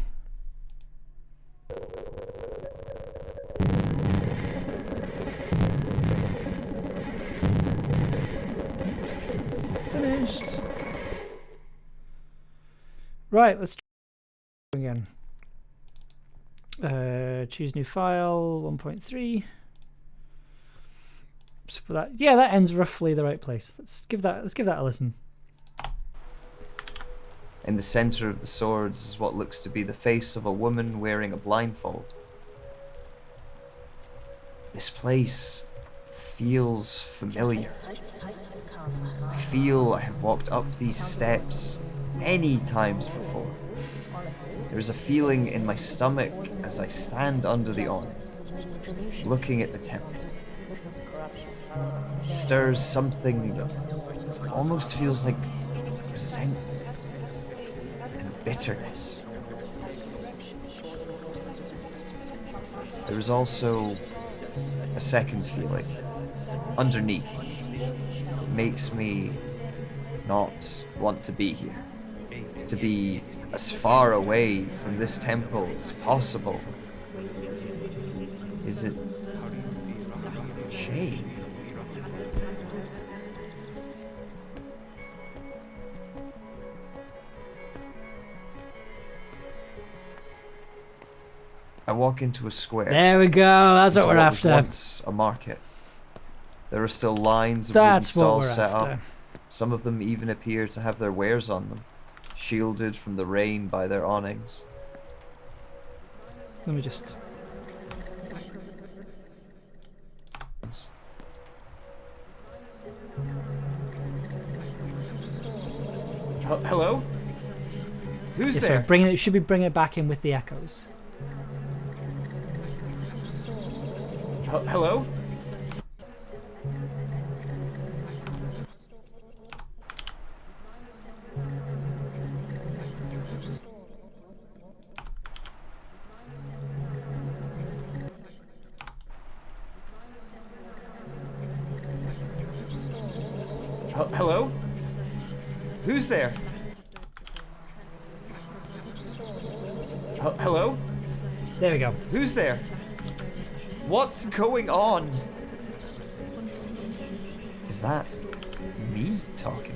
Finished. Right, let's try again. Choose new file, 1.3. So that, yeah, that ends roughly the right place. Let's give that a listen.
In the center of the swords is what looks to be the face of a woman wearing a blindfold. This place feels familiar. I feel I have walked up these steps many times before. There's a feeling in my stomach as I stand under the awning, looking at the temple. It stirs something that almost feels like resentment and bitterness. There is also a second feeling underneath. It makes me not want to be here. To be as far away from this temple as possible. Is it shame? I walk into a square.
There we go. That's what we're after.
Once a market. There are still lines of
That's
wooden
what we're
stalls set
after.
up. Some of them even appear to have their wares on them, shielded from the rain by their awnings.
Let me just...
Hello? Who's
Yeah,
there?
so bringing it, should be bringing it back in with the echoes.
Hello? Hello? Who's there? Hello?
There we go.
Who's there? What's going on? Is that me talking?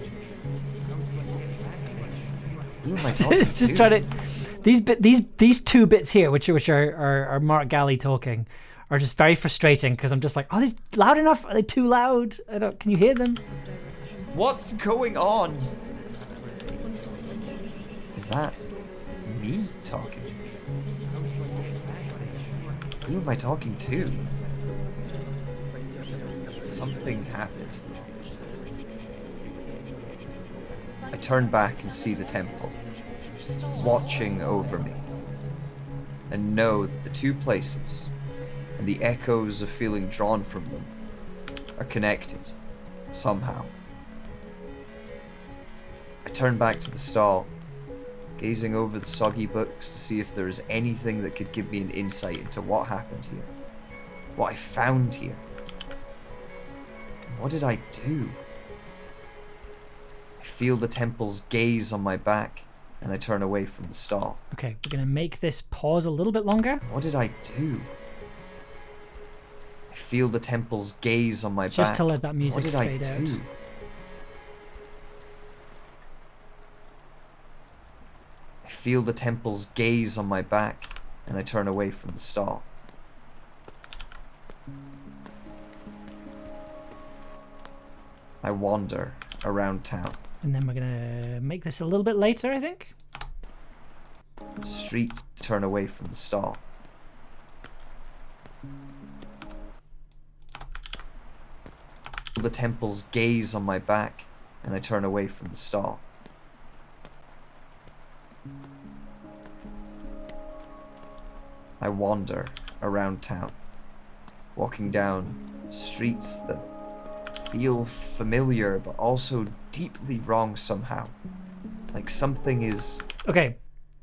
Who am I talking
It's just
to?
trying to... These two bits here, which are Mark Galley talking, are just very frustrating because I'm just like, are they loud enough? Are they too loud? Can you hear them?
What's going on? Is that me talking? Who am I talking to? Something happened. I turn back and see the temple, watching over me, and know that the two places, and the echoes of feeling drawn from them, are connected, somehow. I turn back to the stall, gazing over the soggy books to see if there is anything that could give me an insight into what happened here, what I found here. What did I do? I feel the temple's gaze on my back, and I turn away from the stall.
Okay, we're going to make this pause a little bit longer.
What did I do? I feel the temple's gaze on my back.
Just to let that music
What did
fade
I
out.
do? I feel the temple's gaze on my back, and I turn away from the stall. I wander around town.
And then we're going to make this a little bit later, I think.
Streets turn away from the stall. The temple's gaze on my back, and I turn away from the stall. I wander around town, walking down streets that feel familiar but also deeply wrong somehow. Like something is...
Okay,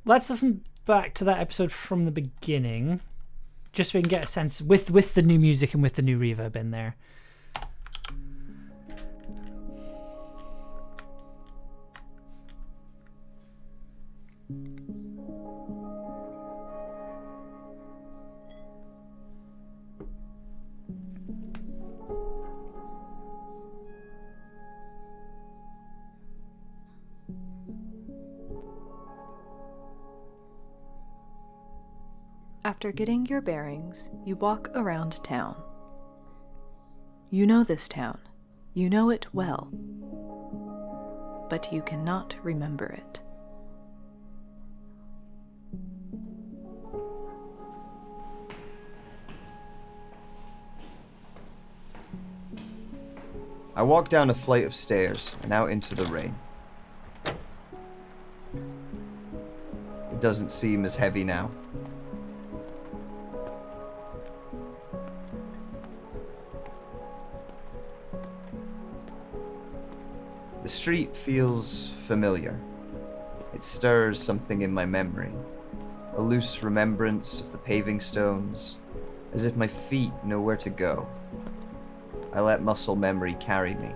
let's listen back to that episode from the beginning, just so we can get a sense with the new music and with the new reverb in there.
After getting your bearings, you walk around town. You know this town. You know it well. But you cannot remember it.
I walk down a flight of stairs and out into the rain. It doesn't seem as heavy now. The street feels familiar. It stirs something in my memory, a loose remembrance of the paving stones, as if my feet know where to go. I let muscle memory carry me.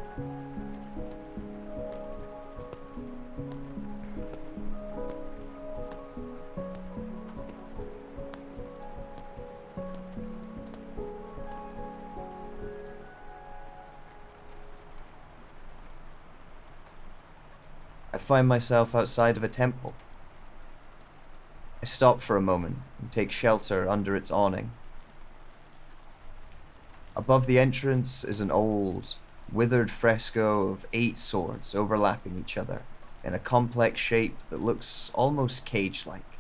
I find myself outside of a temple. I stop for a moment and take shelter under its awning. Above the entrance is an old, withered fresco of 8 swords overlapping each other in a complex shape that looks almost cage-like.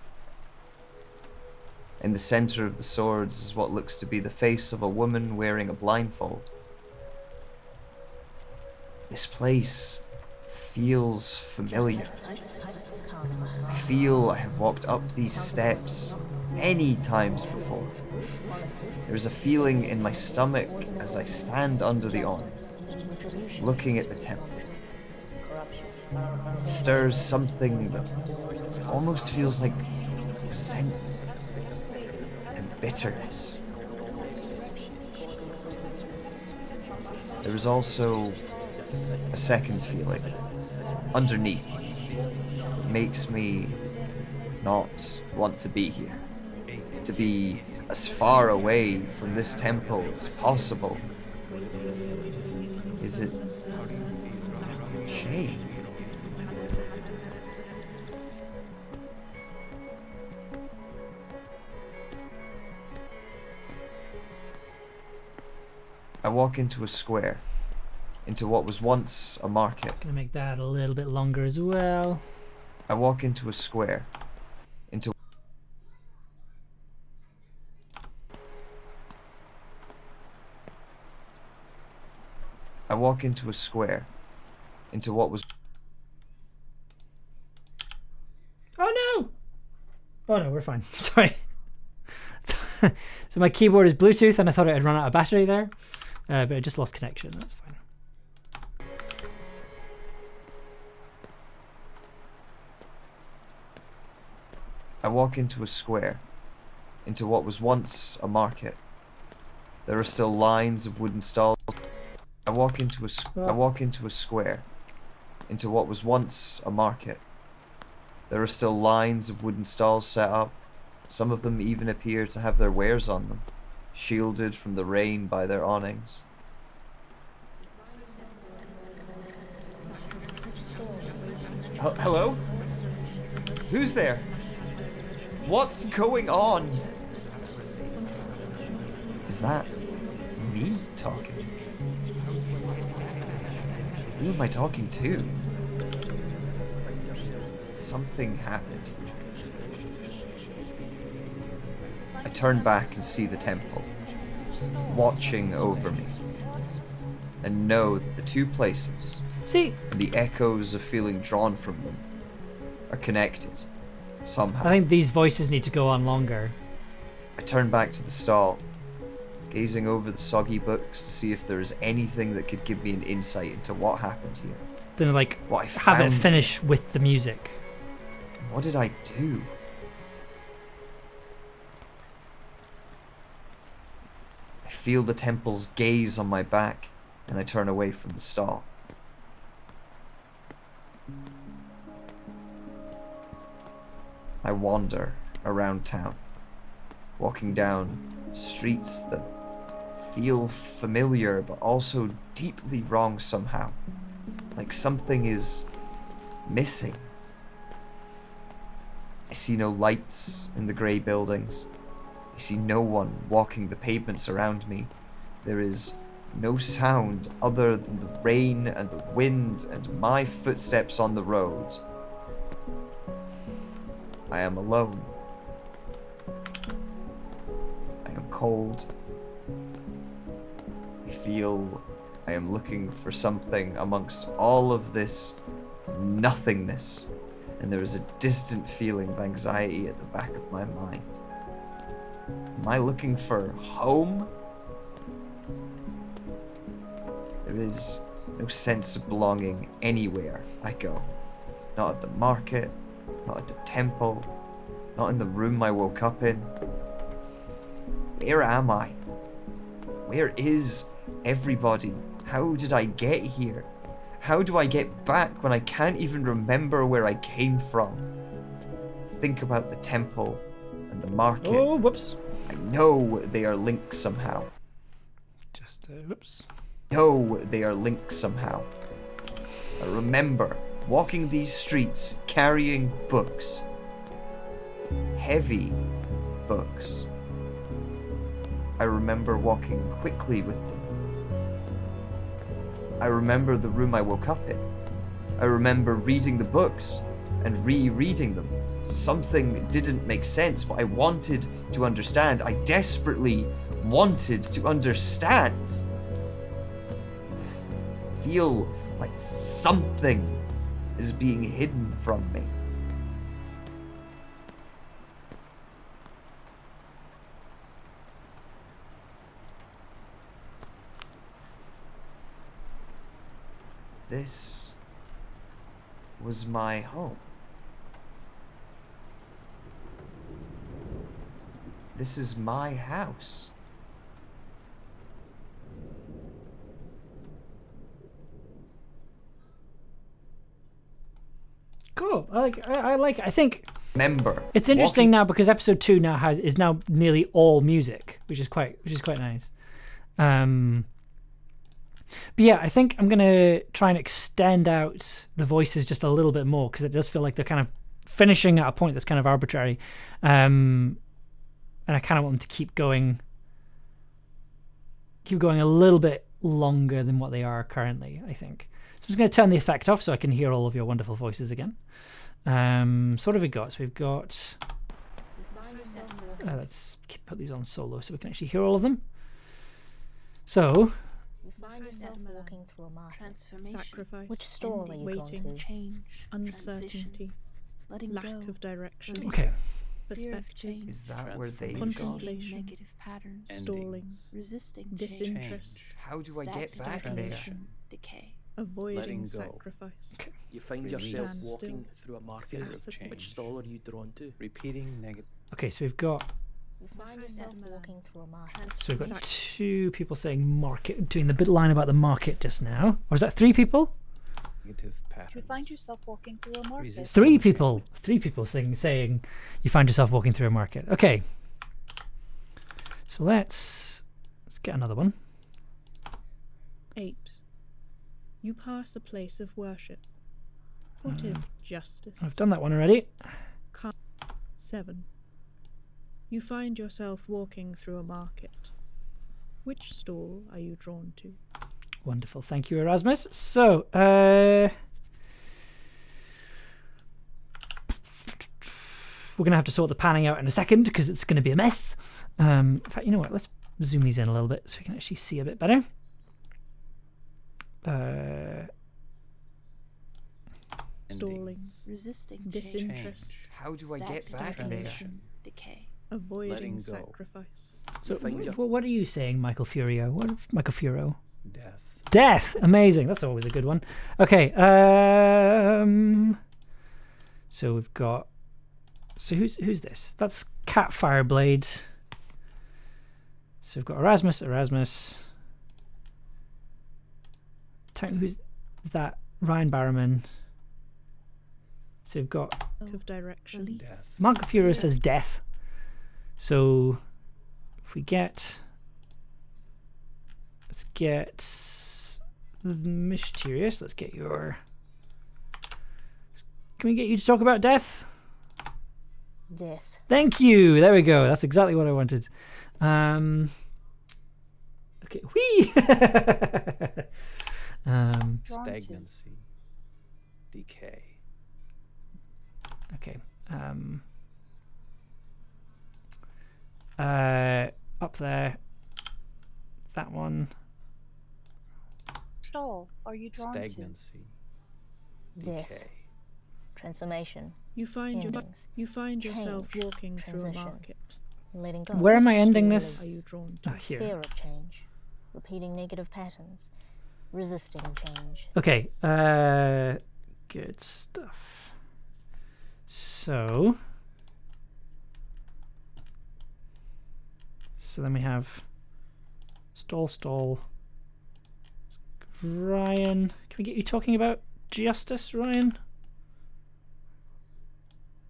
In the center of the swords is what looks to be the face of a woman wearing a blindfold. This place feels familiar. I feel I have walked up these steps many times before. There is a feeling in my stomach as I stand under the awning, looking at the temple. It stirs something that almost feels like resentment and bitterness. There is also a second feeling underneath. It makes me not want to be here. To be as far away from this temple as possible. Is it shame? I walk into a square, into what was once a market.
Gonna make that a little bit longer as well.
I walk into a square, into I walk into a square, into what was
Oh no! Oh no, we're fine. Sorry. So my keyboard is Bluetooth and I thought it had run out of battery there. But it just lost connection, that's fine.
I walk into a square, into what was once a market. There are still lines of wooden stalls. I walk into a square, into what was once a market. There are still lines of wooden stalls set up. Some of them even appear to have their wares on them, shielded from the rain by their awnings. Hello? Who's there? What's going on? Is that me talking? Who am I talking to? Something happened. I turn back and see the temple, watching over me, and know that the two places,
See,
and the echoes of feeling drawn from them, are connected, somehow.
I think these voices need to go on longer.
I turn back to the stall, gazing over the soggy books to see if there is anything that could give me an insight into what happened here.
Then like
What I
have it
found
finish with the music.
What did I do? I feel the temple's gaze on my back, and I turn away from the stall. I wander around town, walking down streets that feel familiar but also deeply wrong somehow. Like something is missing. I see no lights in the grey buildings. I see no one walking the pavements around me. There is no sound other than the rain and the wind and my footsteps on the road. I am alone. I am cold. I feel I am looking for something amongst all of this nothingness, and there is a distant feeling of anxiety at the back of my mind. Am I looking for home? There is no sense of belonging anywhere I go. Not at the market, not at the temple, not in the room I woke up in. Where am I? Where is everybody? How did I get here? How do I get back when I can't even remember where I came from? Think about the temple and the market.
Oh, whoops.
I know they are linked somehow.
Just, whoops.
No, they are linked somehow. I remember walking these streets carrying books. Heavy books. I remember walking quickly with them. I remember the room I woke up in. I remember reading the books and rereading them. Something didn't make sense, but I wanted to understand. I desperately wanted to understand. Feel like something is being hidden from me. This was my home. This is my house.
Cool. I think
Remember,
it's interesting now because episode 2 now is now nearly all music, which is quite nice. But yeah, I think I'm gonna try and extend out the voices just a little bit more because it does feel like they're kind of finishing at a point that's kind of arbitrary, and I kind of want them to keep going a little bit longer than what they are currently, I think. So I'm just going to turn the effect off so I can hear all of your wonderful voices again. So what have we got? So we've got... let's put these on solo so we can actually hear all of them. So...
You find yourself walking through a market.
Transformation.
Sacrifice. Which store are you
Waiting.
going to?
Change.
Uncertainty,
Letting
lack
go.
of direction,
Okay.
Fear of
perspective,
change.
Is that where they've
Contemplation.
gone?
Repeating negative patterns.
stalling,
Resisting change.
disinterest,
How do I get back there?
Stagnation. Decay.
avoiding
Letting go.
sacrifice,
You find
Release.
yourself
Stand
walking
still.
through a market.
Fear of change.
Which stall are you drawn to?
Repeating negative.
Okay, so we've got
You find yourself walking through a market.
so we've got 2 people saying market, doing the bit line about the market just now. Or is that 3 people?
Negative patterns.
You find yourself walking through a market.
Resist-
3 people. 3 people saying you find yourself walking through a market. Okay. So let's get another one.
8. You pass a place of worship. What is justice?
I've done that one already.
7. You find yourself walking through a market. Which stall are you drawn to?
Wonderful. Thank you, Erasmus. So, we're going to have to sort the panning out in a second because it's going to be a mess. In fact, you know what? Let's zoom these in a little bit so we can actually see a bit better.
Stalling,
Resisting change.
disinterest,
How do I get back there?
Stagnation. Decay.
avoiding
Letting go.
sacrifice.
So,
find your-
what are you saying, Michael Furio? Michael Furo?
Death.
Death. Amazing. That's always a good one. Okay. So we've got. So who's this? That's Cat Fireblade. So we've got Erasmus. Who's is that? Ryan Barrowman. So we've got
of direction.
Release.
Death.
Monk of Hero says death. So if we get, let's get the mysterious. Let's get your. Can we get you to talk about death?
Death.
Thank you. There we go. That's exactly what I wanted. Okay. Whee.
Drawn to.
Stagnancy. Decay.
Okay. Up there. That one.
Stall. Are you drawn to?
Stagnancy.
Death.
Decay.
Transformation.
You find yourself
Change.
walking through a
Transition.
market.
Letting go.
Where am I ending
Story.
this?
Are you drawn
Oh,
to?
here.
Fear of change. Repeating negative patterns. Resisting change.
Okay. Good stuff. So then we have stall. Ryan, can we get you talking about justice, Ryan?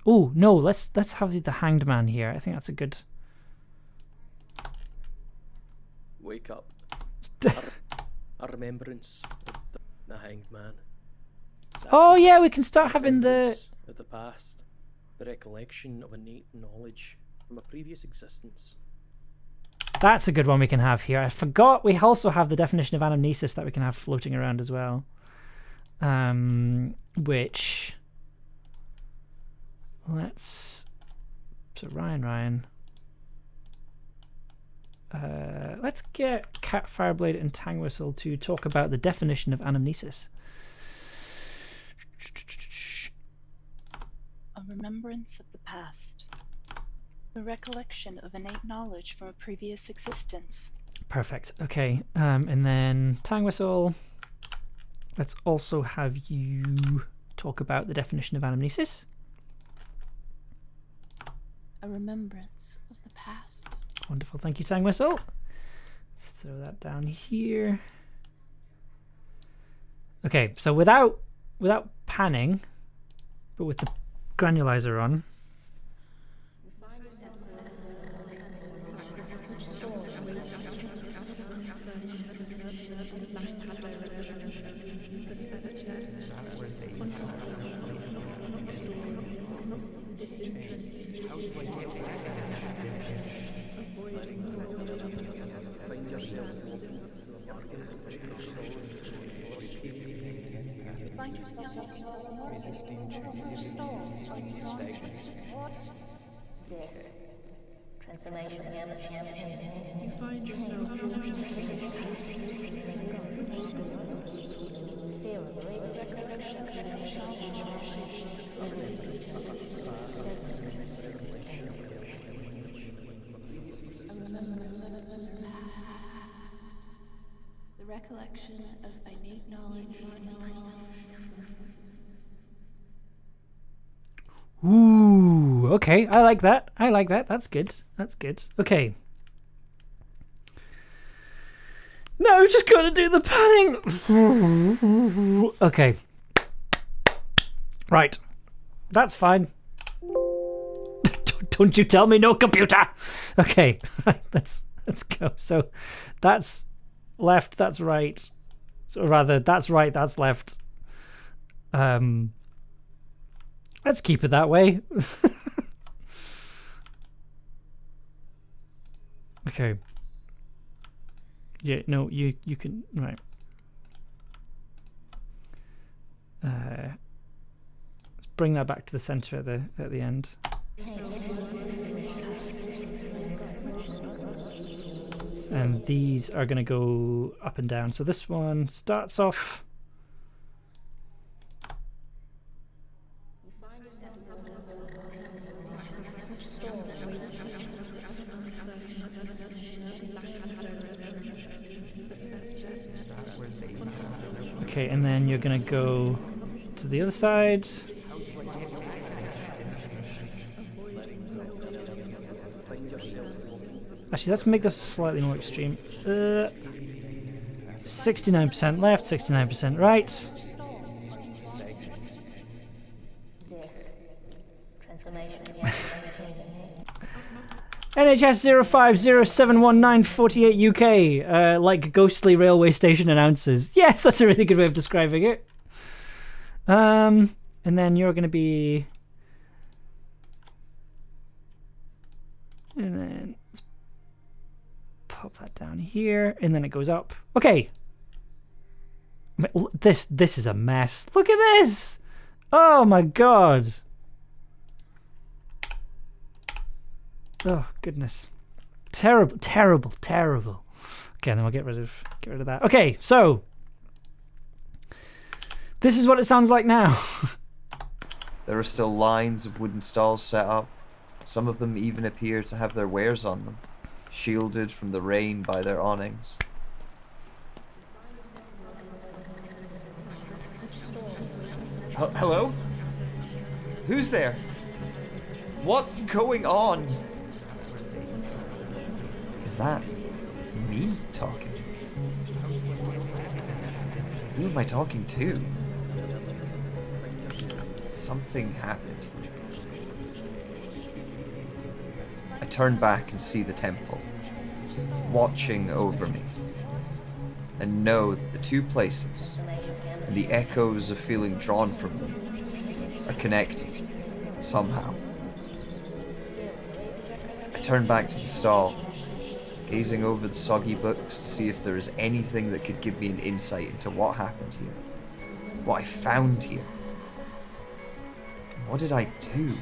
Oh no, let's have the hanged man here. I think that's a good.
Wake up. A remembrance of the hanged man.
Oh yeah, we can start having the.
Remembrance of the past. The recollection of innate knowledge from a previous existence.
That's a good one we can have here. I forgot we also have the definition of anamnesis that we can have floating around as well. Which let's so Ryan. Let's get Cat Fireblade and Tang Whistle to talk about the definition of anamnesis.
A remembrance of the past. The recollection of innate knowledge from a previous existence.
Perfect. Okay. And then Tang Whistle. Let's also have you talk about the definition of anamnesis.
A remembrance of the past.
Wonderful. Thank you, Tang Whistle. Let's throw that down here. Okay. So without panning, but with the granulizer on.
Find yourself
Resisting change.
Death. Transformation.
You find yourself walking through a market.
Fear of
The recollection of innate knowledge.
Ooh, okay. I like that. That's good. Okay. No, just gotta do the panning. Okay. Right. That's fine. Don't you tell me no, computer. Okay. Let's go. So that's left, that's right. So rather, that's right, that's left. Let's keep it that way. Okay. Yeah, no, you can, right. Let's bring that back to the center at the end. And these are going to go up and down. So this one starts off. Okay, and then you're going to go to the other side. Actually, let's make this slightly more extreme. 69% left, 69% right.
death.
NHS 05071948 UK, like ghostly railway station announcers. Yes, that's a really good way of describing it. And then you're going to be... And then let's pop that down here, and then it goes up. Okay. This is a mess. Look at this! Oh my god. Oh goodness. Terrible, terrible, terrible. Okay, then we'll get rid of that. Okay, so this is what it sounds like now.
There are still lines of wooden stalls set up. Some of them even appear to have their wares on them, shielded from the rain by their awnings. Hello? Who's there? What's going on? Is that me talking? Who am I talking to? Something happened. I turn back and see the temple, watching over me, and know that the two places, and the echoes of feeling drawn from them, are connected, somehow. I turn back to the stall, gazing over the soggy books to see if there is anything that could give me an insight into what happened here, what I found here. What did I do?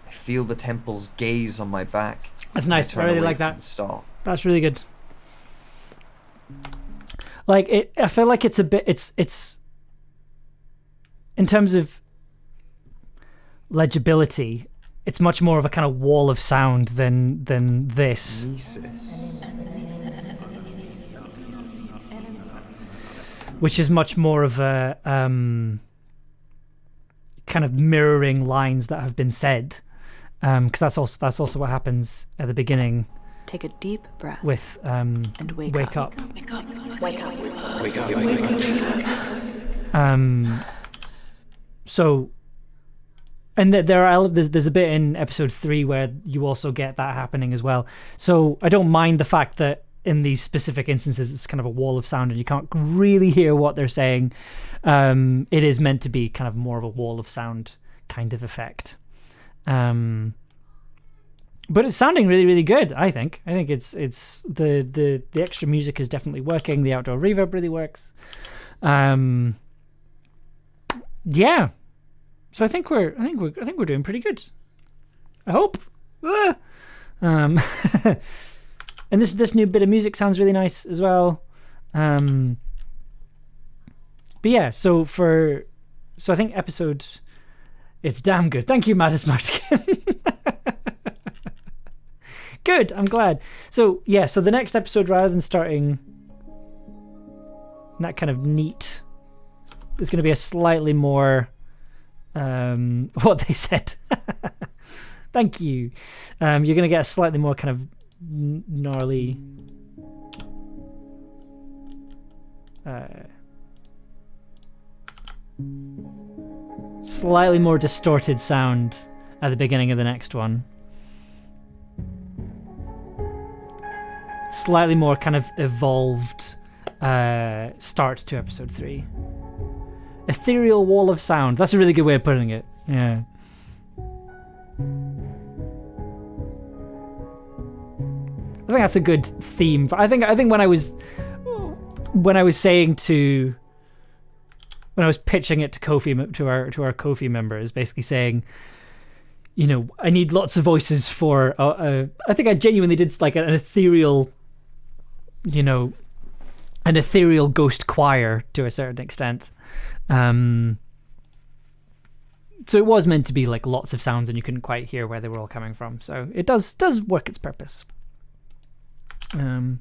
I feel the temple's gaze on my back.
That's nice. I really like that.
Stall.
That's really good. Like it, I feel like it's a bit. It's in terms of legibility. It's much more of a kind of wall of sound than this.
Anamnesis.
Which is much more of a kind of mirroring lines that have been said, because that's also what happens at the beginning.
Take a deep breath
with
and wake up.
Wake up.
Wake up. Wake up. Wake up.
So, and there's a bit in episode 3 where you also get that happening as well. So I don't mind the fact that in these specific instances it's kind of a wall of sound and you can't really hear what they're saying. It is meant to be kind of more of a wall of sound kind of effect. But it's sounding really, really good, I think. I think it's the extra music is definitely working. The outdoor reverb really works. Yeah. So I think we're doing pretty good. I hope. And this new bit of music sounds really nice as well. But yeah, so I think it's damn good. Thank you, Mattis Martin. Good, I'm glad. So yeah, so the next episode, rather than starting that kind of neat, it's going to be a slightly more what they said. Thank you. You're going to get a slightly more kind of gnarly slightly more distorted sound at the beginning of the next one. Slightly more kind of evolved start to episode 3. Ethereal wall of sound. That's a really good way of putting it. Yeah. I think that's a good theme. I think when I was pitching it to Ko-fi, to our Ko-fi members, basically saying, you know, I need lots of voices for. I think I genuinely did like an ethereal, you know, an ethereal ghost choir to a certain extent. So it was meant to be like lots of sounds, and you couldn't quite hear where they were all coming from. So it does work its purpose. I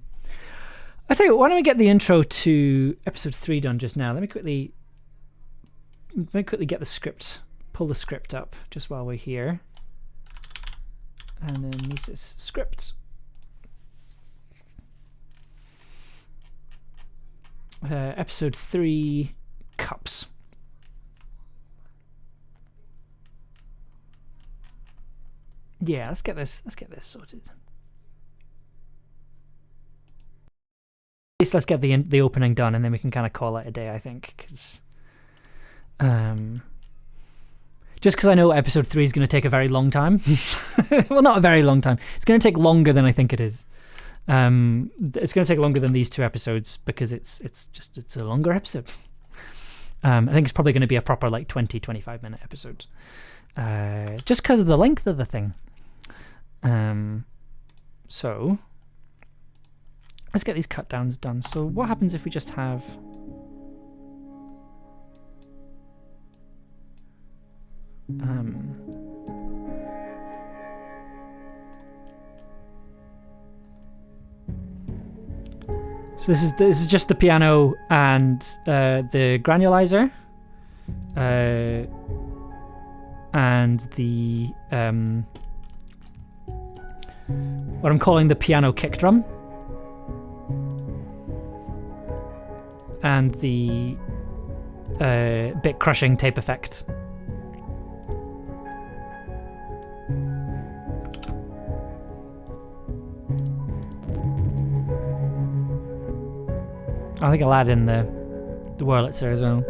tell you what, why don't we get the intro to episode 3 done just now? Let me quickly get the script, pull the script up just while we're here. Anamnesis script. Episode 3, Cups. Yeah, let's get this sorted. At least let's get the opening done, and then we can kind of call it a day, I think, because just because I know episode 3 is going to take a very long time. Well, not a very long time. It's going to take longer than I think it is. It's going to take longer than these 2 episodes because it's a longer episode. I think it's probably going to be a proper like 20-25 minute episode, just because of the length of the thing. So let's get these cut downs done. So what happens if we just have so this is just the piano and the granulizer, and the what I'm calling the piano kick drum, and the bit crushing tape effect. I think I'll add in the Wurlitzer as well.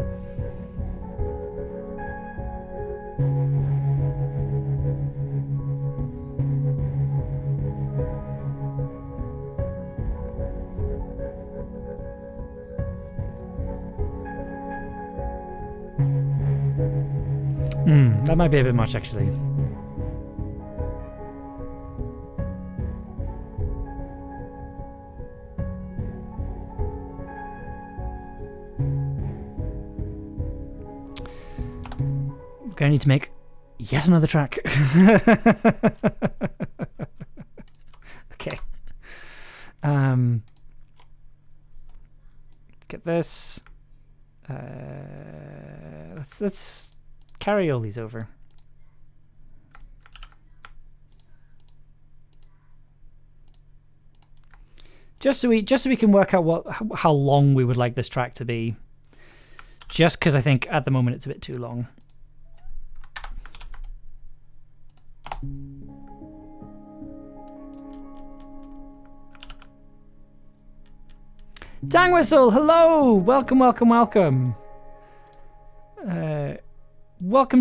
That might be a bit much, actually. Okay, I need to make yet another track. Okay. Get this. Let's carry all these over. Just so we can work out how long we would like this track to be. Just because I think at the moment it's a bit too long. Dang Whistle, hello! Welcome. Welcome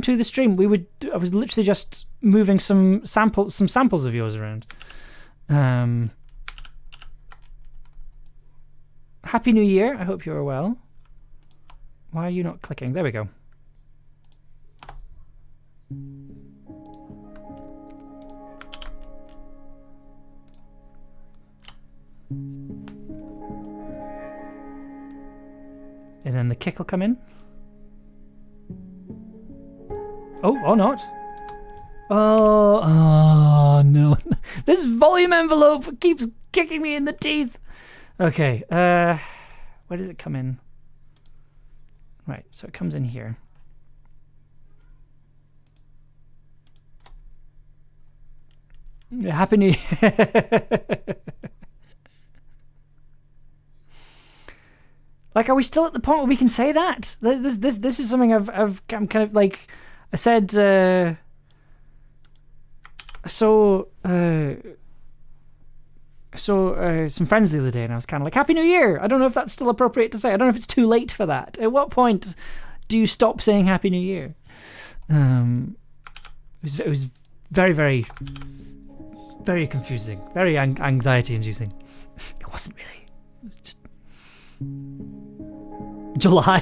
to the stream. I was literally just moving some samples of yours around. Happy New Year. I hope you are well. Why are you not clicking? There we go. And then the kick will come in. Oh, or not. Oh no. This volume envelope keeps kicking me in the teeth. Okay, where does it come in? Right, so it comes in here. Happy New Year. Like, are we still at the point where we can say that? This is something I'm kind of like, I said, some friends the other day, and I was kind of like, Happy New Year. I don't know if that's still appropriate to say. I don't know if it's too late for that. At what point do you stop saying Happy New Year? It was very, very, very confusing, very anxiety-inducing. It wasn't really. It was just July.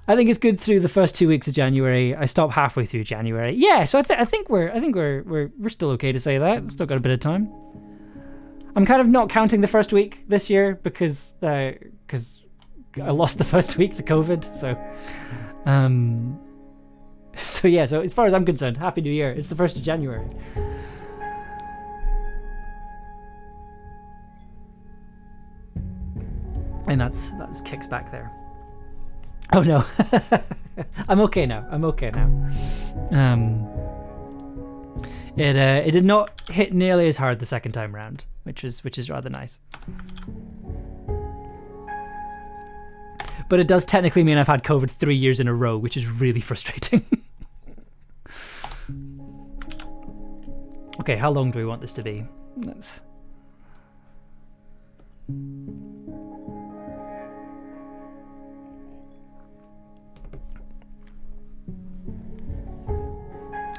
I think it's good through the first 2 weeks of January. I stop halfway through January. Yeah, so I think we're still okay to say that. Still got a bit of time. I'm kind of not counting the first week this year because I lost the first week to COVID. So yeah. So as far as I'm concerned, Happy New Year. It's the 1st of January. And that's kicks back there. Oh no. I'm okay now. It did not hit nearly as hard the second time round, which is rather nice. But it does technically mean I've had COVID 3 years in a row, which is really frustrating. Okay, how long do we want this to be? Let's...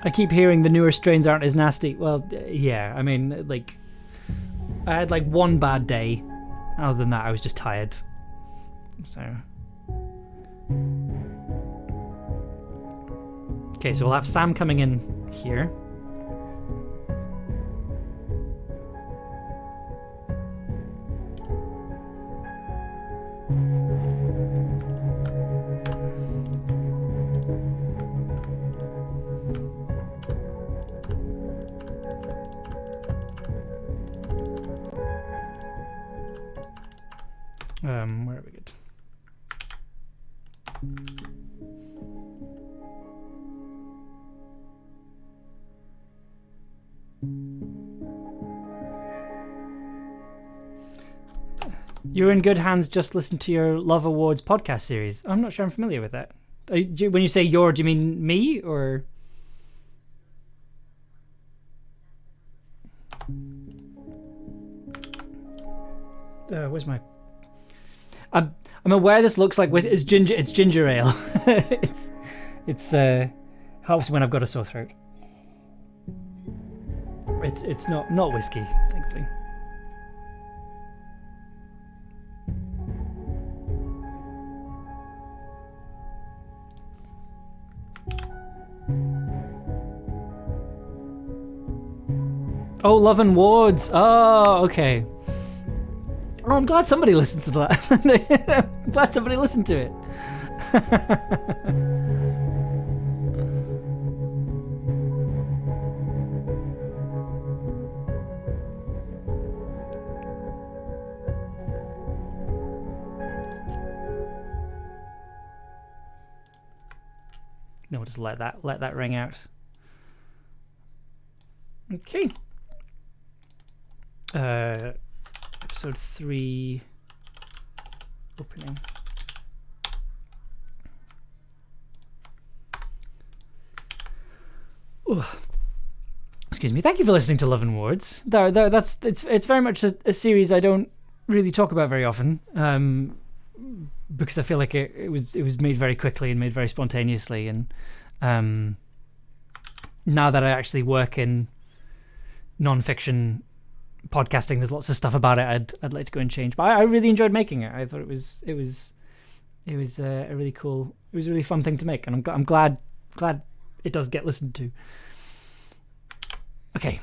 I keep hearing the newer strains aren't as nasty. Well, yeah, I mean, like, I had like one bad day. Other than that, I was just tired. So. Okay, so we'll have Sam coming in here. Where are we good? You're in good hands. Just listen to your Love Awards podcast series. I'm not sure I'm familiar with that. When you say your, do you mean me or? Where's my? I'm aware this looks like it's ginger. It's ginger ale. it's helps when I've got a sore throat. It's not whiskey, thankfully. Oh, Love and Wards. Oh, okay. Oh, I'm glad somebody listens to that. I'm glad somebody listened to it. No, we'll just let that ring out. Okay. Episode 3 opening. Ooh. Excuse me. Thank you for listening to Love and Wards. It's very much a series I don't really talk about very often, because I feel like it was made very quickly and made very spontaneously, and now that I actually work in non-fiction podcasting, there's lots of stuff about it I'd like to go and change, but I really enjoyed making it. I thought it was a really cool, it was a really fun thing to make, and I'm glad it does get listened to. Okay,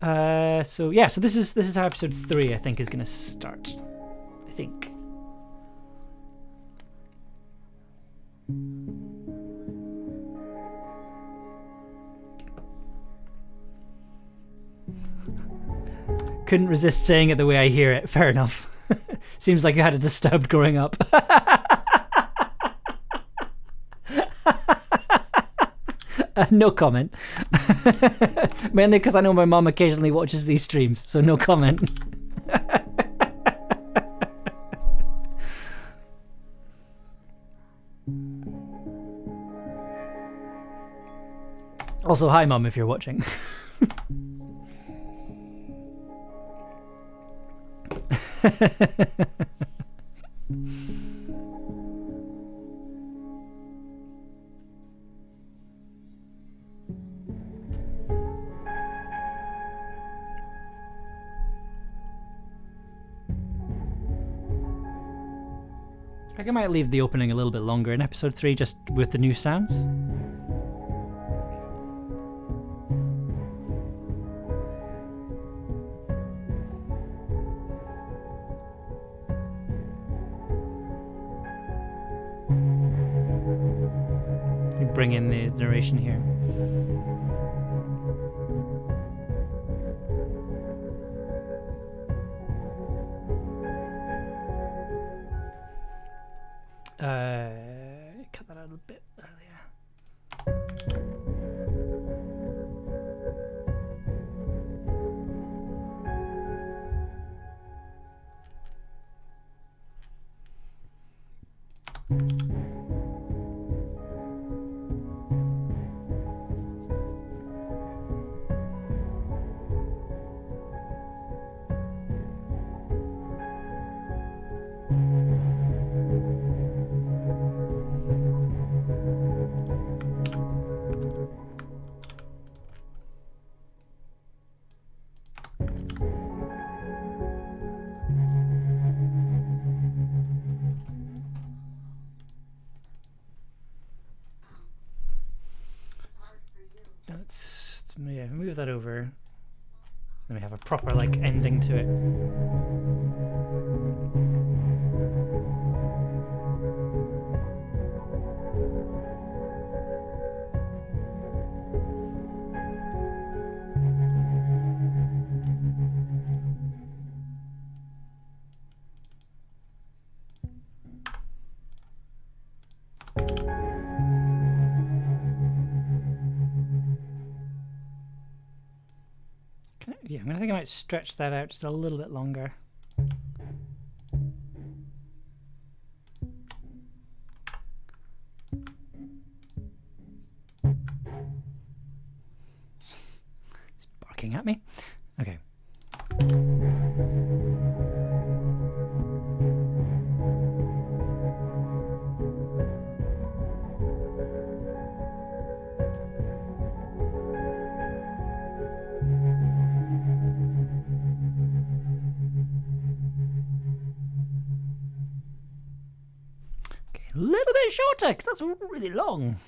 so this is how episode 3 I think is going to start. I think. Couldn't resist saying it the way I hear it. Fair enough. Seems like you had a disturbed growing up. No comment. Mainly because I know my mum occasionally watches these streams, so no comment. Also, hi mum if you're watching. I think I might leave the opening a little bit longer in episode 3 just with the new sounds. Bring in the narration here. Cut that out a bit earlier. Let's move that over. Then we have a proper like ending to it. Yeah, I'm gonna think I might stretch that out just a little bit longer. He's barking at me. Okay. A little bit shorter because that's really long.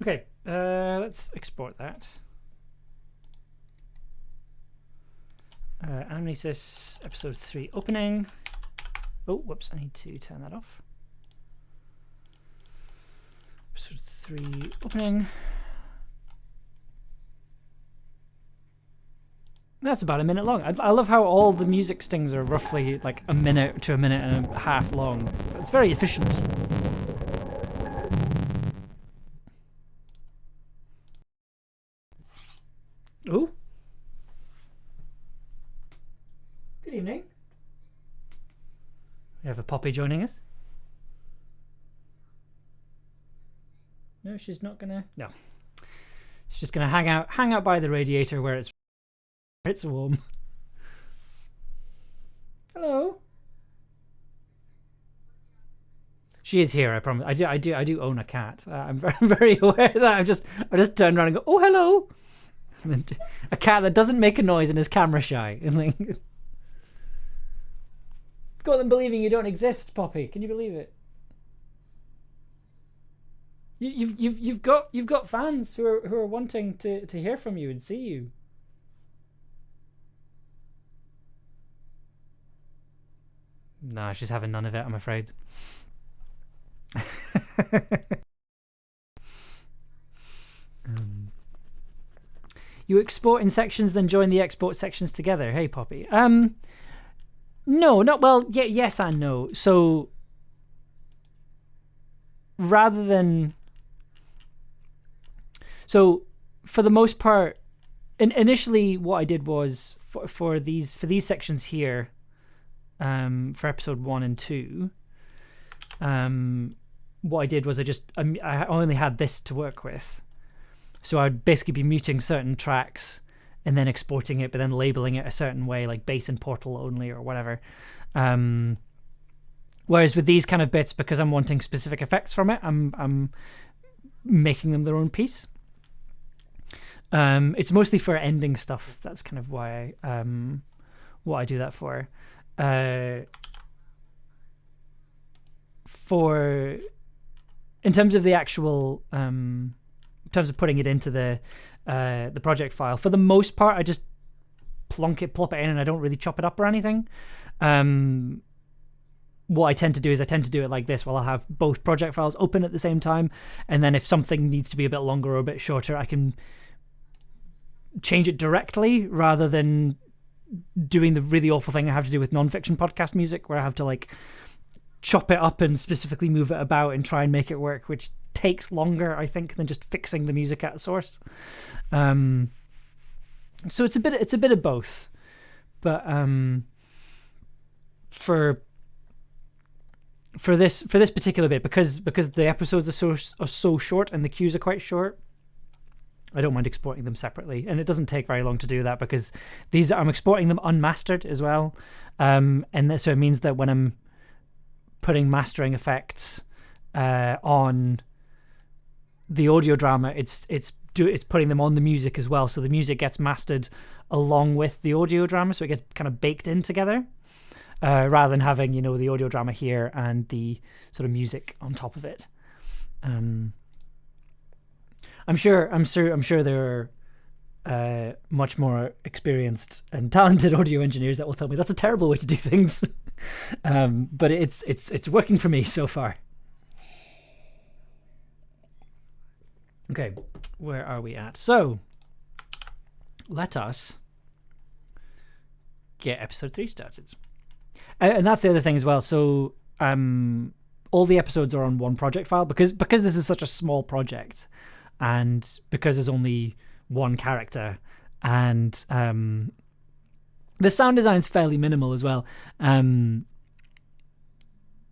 Okay, let's export that. Anamnesis, episode 3 opening. Oh, whoops, I need to turn that off. Episode 3 opening. That's about a minute long. I love how all the music stings are roughly like a minute to a minute and a half long. It's very efficient. Oh. Good evening. We have a Poppy joining us. No, she's not gonna. No, she's just gonna hang out by the radiator where it's warm. Hello. She is here. I promise. I do own a cat. I'm very aware of that. I just turn around and go, oh hello. And then a cat that doesn't make a noise and is camera shy and like. Got them believing you don't exist, Poppy. Can you believe it? You've got fans who are wanting to hear from you and see you. Nah, she's having none of it, I'm afraid. You export in sections, then join the export sections together. Hey, Poppy. No, not well. Yeah, yes and no. So rather than, so for the most part, initially what I did was for these sections here, for episode 1 and 2, what I did was I only had this to work with, so I'd basically be muting certain tracks and then exporting it, but then labeling it a certain way, like bass and portal only or whatever. Whereas with these kind of bits, because I'm wanting specific effects from it, I'm making them their own piece. It's mostly for ending stuff. That's kind of why what I do that for. For in terms of the actual in terms of putting it into the project file, for the most part I just plop it in and I don't really chop it up or anything. What I tend to do is I tend to do it like this, while I'll have both project files open at the same time, and then if something needs to be a bit longer or a bit shorter, I can change it directly rather than doing the really awful thing I have to do with non-fiction podcast music, where I have to like chop it up and specifically move it about and try and make it work, which takes longer, I think, than just fixing the music at source. So it's a bit of both, but for this particular bit, because the episodes are so short and the cues are quite short, I don't mind exporting them separately, and it doesn't take very long to do that because I'm exporting them unmastered as well, and so it means that when I'm putting mastering effects on the audio drama, it's putting them on the music as well, so the music gets mastered along with the audio drama, so it gets kind of baked in together, rather than having the audio drama here and the sort of music on top of it. I'm sure there are much more experienced and talented audio engineers that will tell me that's a terrible way to do things, but it's working for me so far. Okay, where are we at? So let us get episode 3 started, and that's the other thing as well. So all the episodes are on one project file because this is such a small project. And because there's only one character, and the sound design is fairly minimal as well.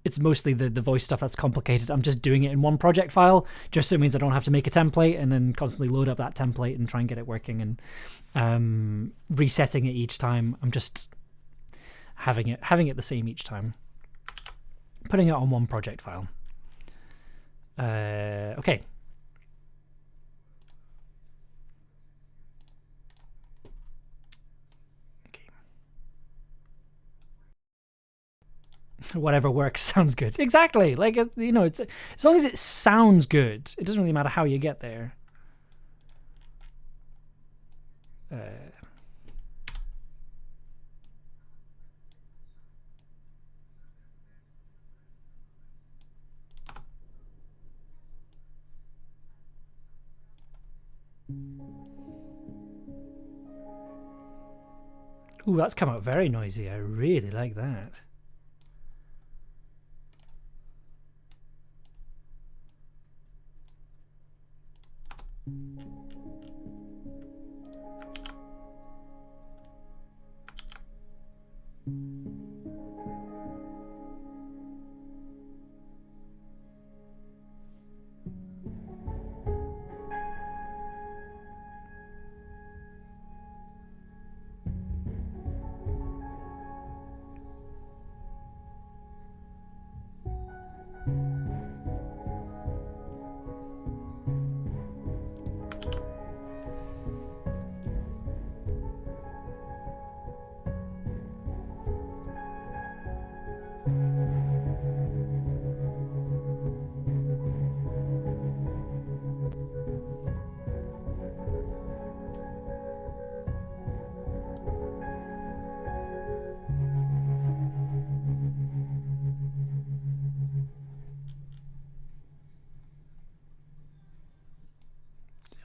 It's mostly the voice stuff that's complicated. I'm just doing it in one project file, just so it means I don't have to make a template and then constantly load up that template and try and get it working and resetting it each time. I'm just having it the same each time, putting it on one project file. Okay. Whatever works sounds good. Exactly. Like, it's as long as it sounds good, it doesn't really matter how you get there. Ooh, that's come out very noisy. I really like that.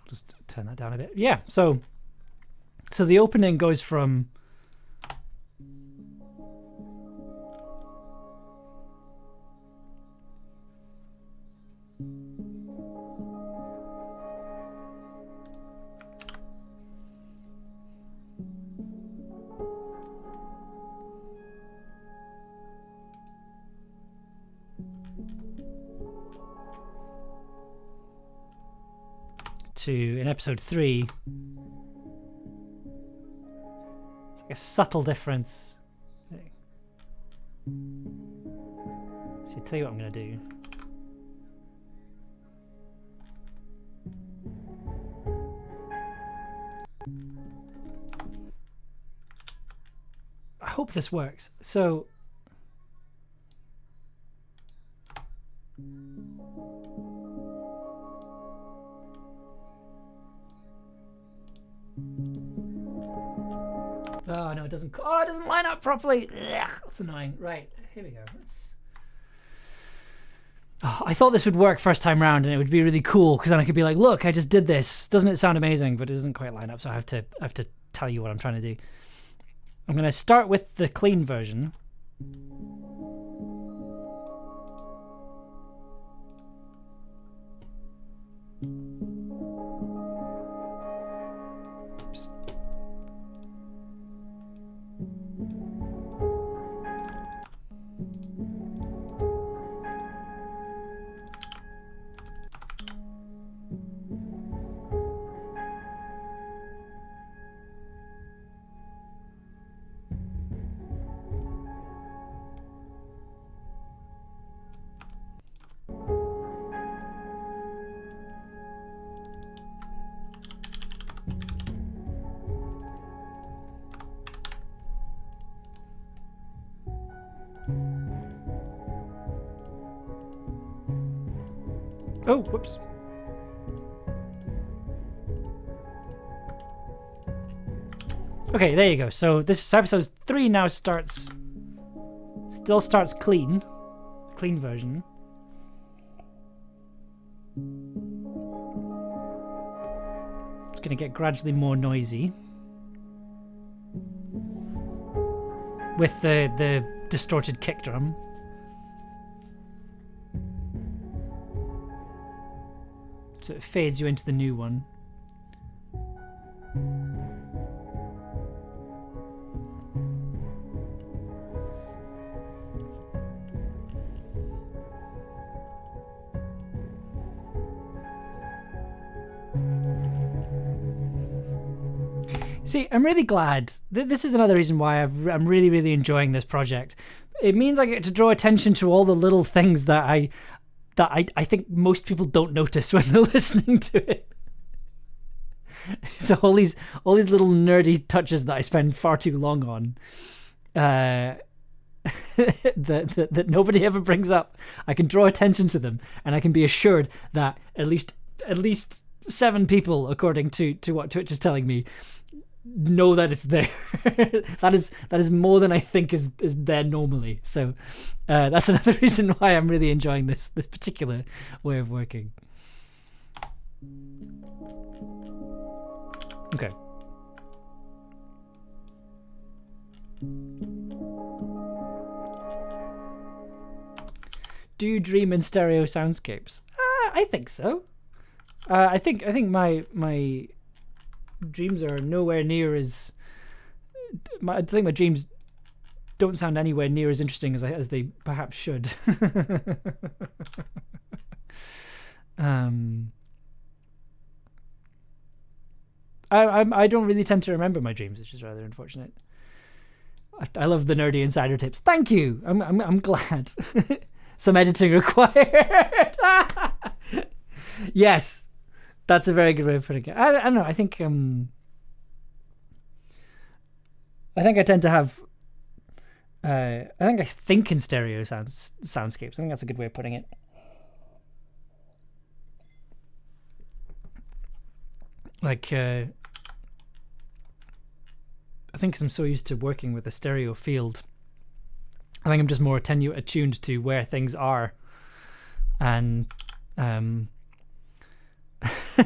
Just turn that down a bit. Yeah, so the opening goes from in episode 3, it's like a subtle difference. So I'll tell you what I'm going to do. I hope this works. So oh no, it doesn't. Oh, it doesn't line up properly. Ugh, that's annoying. Right, here we go. I thought this would work first time round, and it would be really cool because then I could be like, "Look, I just did this. Doesn't it sound amazing?" But it doesn't quite line up, so I have to tell you what I'm trying to do. I'm going to start with the clean version. Oops. Oh, whoops. Okay, there you go. So this episode 3 now starts, still starts clean version. It's gonna get gradually more noisy with the distorted kick drum. So it fades you into the new one. See, I'm really glad. This is another reason why I'm really, really enjoying this project. It means I get to draw attention to all the little things that I think most people don't notice when they're listening to it. So all these little nerdy touches that I spend far too long on, that nobody ever brings up, I can draw attention to them, and I can be assured that at least 7 people, according to what Twitch is telling me, know that it's there. that is more than I think is there normally. So that's another reason why I'm really enjoying this particular way of working. Okay. Do you dream in stereo soundscapes? I think so. I think my dreams are nowhere near as. I think my dreams don't sound anywhere near as interesting as they perhaps should. I don't really tend to remember my dreams, which is rather unfortunate. I love the nerdy insider tips. Thank you. I'm glad. Some editing required. Yes, that's a very good way of putting it. I don't know. I think I tend to have. I think in stereo soundscapes. I think that's a good way of putting it. Like, I think 'cause I'm so used to working with a stereo field, I think I'm just more attuned to where things are, and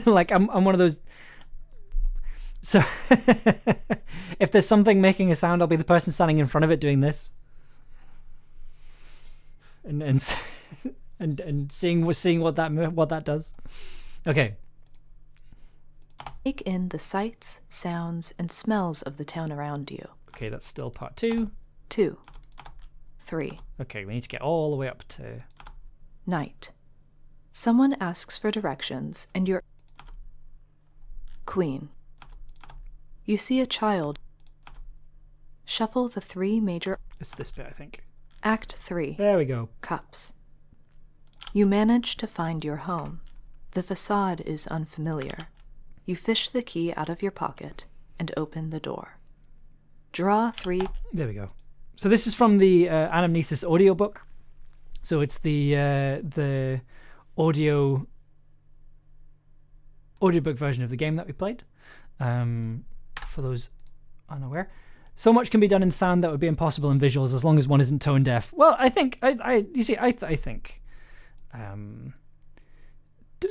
like I'm one of those. So if there's something making a sound, I'll be the person standing in front of it doing this, and seeing what that does. Okay.
Take in the sights, sounds, and smells of the town around you.
Okay, that's still part 2.
2. 3.
Okay, we need to get all the way up to...
Night. Someone asks for directions, and you're... Queen. You see a child. Shuffle the 3 major...
It's this bit, I think.
Act 3.
There we go.
Cups. You manage to find your home. The facade is unfamiliar. You fish the key out of your pocket and open the door. Draw 3...
There we go. So this is from the Anamnesis audiobook. So it's the audiobook version of the game that we played. For those unaware. So much can be done in sound that would be impossible in visuals as long as one isn't tone deaf. Well, I think I think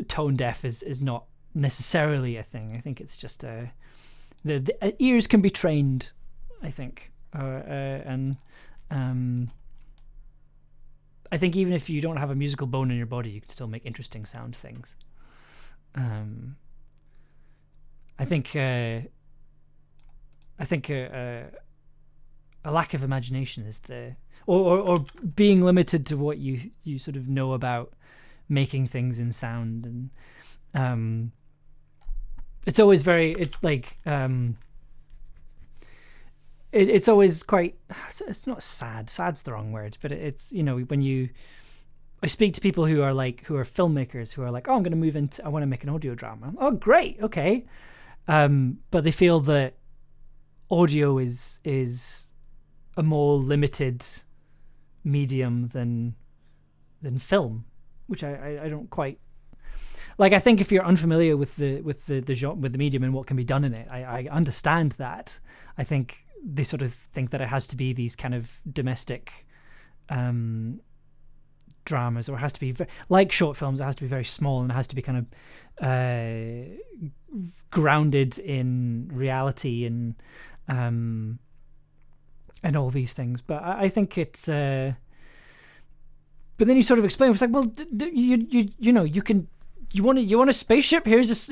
tone deaf is not necessarily a thing. I think it's just the ears can be trained, I think. and I think even if you don't have a musical bone in your body, you can still make interesting sound things. I think a lack of imagination is or being limited to what you sort of know about making things in sound, and it's always it's always quite, it's not sad's the wrong word, but it's, when I speak to people who are filmmakers who are like, oh, I'm going to move into, I want to make an audio drama. Oh, great. Okay. But they feel that audio is a more limited medium than film, which I don't quite like. I think if you're unfamiliar with the genre, with the medium and what can be done in it, I understand that. I think they sort of think that it has to be these kind of domestic dramas, or it has to be like short films. It has to be very small, and it has to be kind of grounded in reality and all these things. But I think it's but then you sort of explain, it's like, well, you want a spaceship? Here's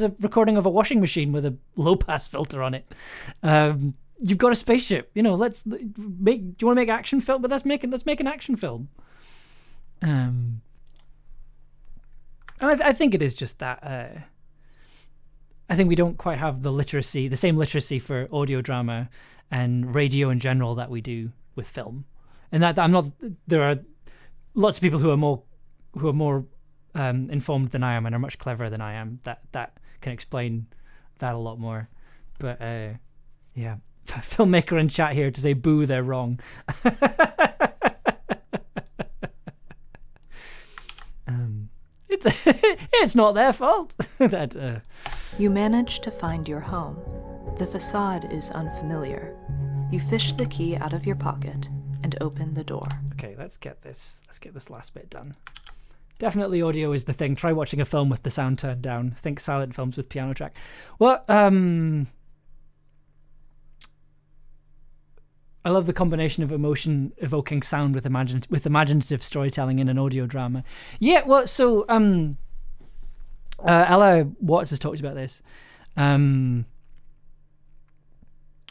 a recording of a washing machine with a low pass filter on it. You've got a spaceship. Let's make. Do you want to make action film? But let's make an action film. And I think it is just that. I think we don't quite have the same literacy for audio drama and radio in general that we do with film. And that there are lots of people who are more informed than I am and are much cleverer than I am that can explain that a lot more. But yeah, filmmaker in chat here to say boo, they're wrong. It's not their fault.
You manage to find your home. The facade is unfamiliar. You fish the key out of your pocket and open the door.
Okay, let's get this last bit done. Definitely audio is the thing. Try watching a film with the sound turned down. Think silent films with piano track. Well, I love the combination of emotion evoking sound with imaginative storytelling in an audio drama. Yeah, well, so Ella Watts has talked about this.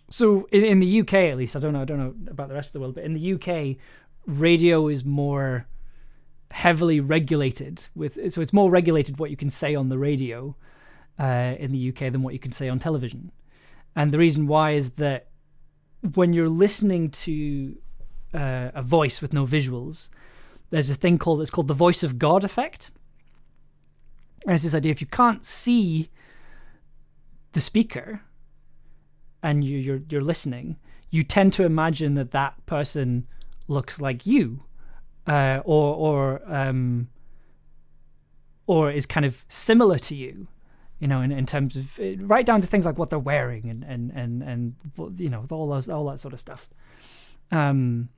So in the UK, at least, I don't know about the rest of the world, but in the UK, radio is more heavily regulated so it's more regulated what you can say on the radio in the UK than what you can say on television. And the reason why is that when you're listening to a voice with no visuals, there's a thing called the voice of God effect. And it's this idea, if you can't see the speaker and you're listening, you tend to imagine that person looks like you, or is kind of similar to you, in terms of right down to things like what they're wearing and all that sort of stuff. And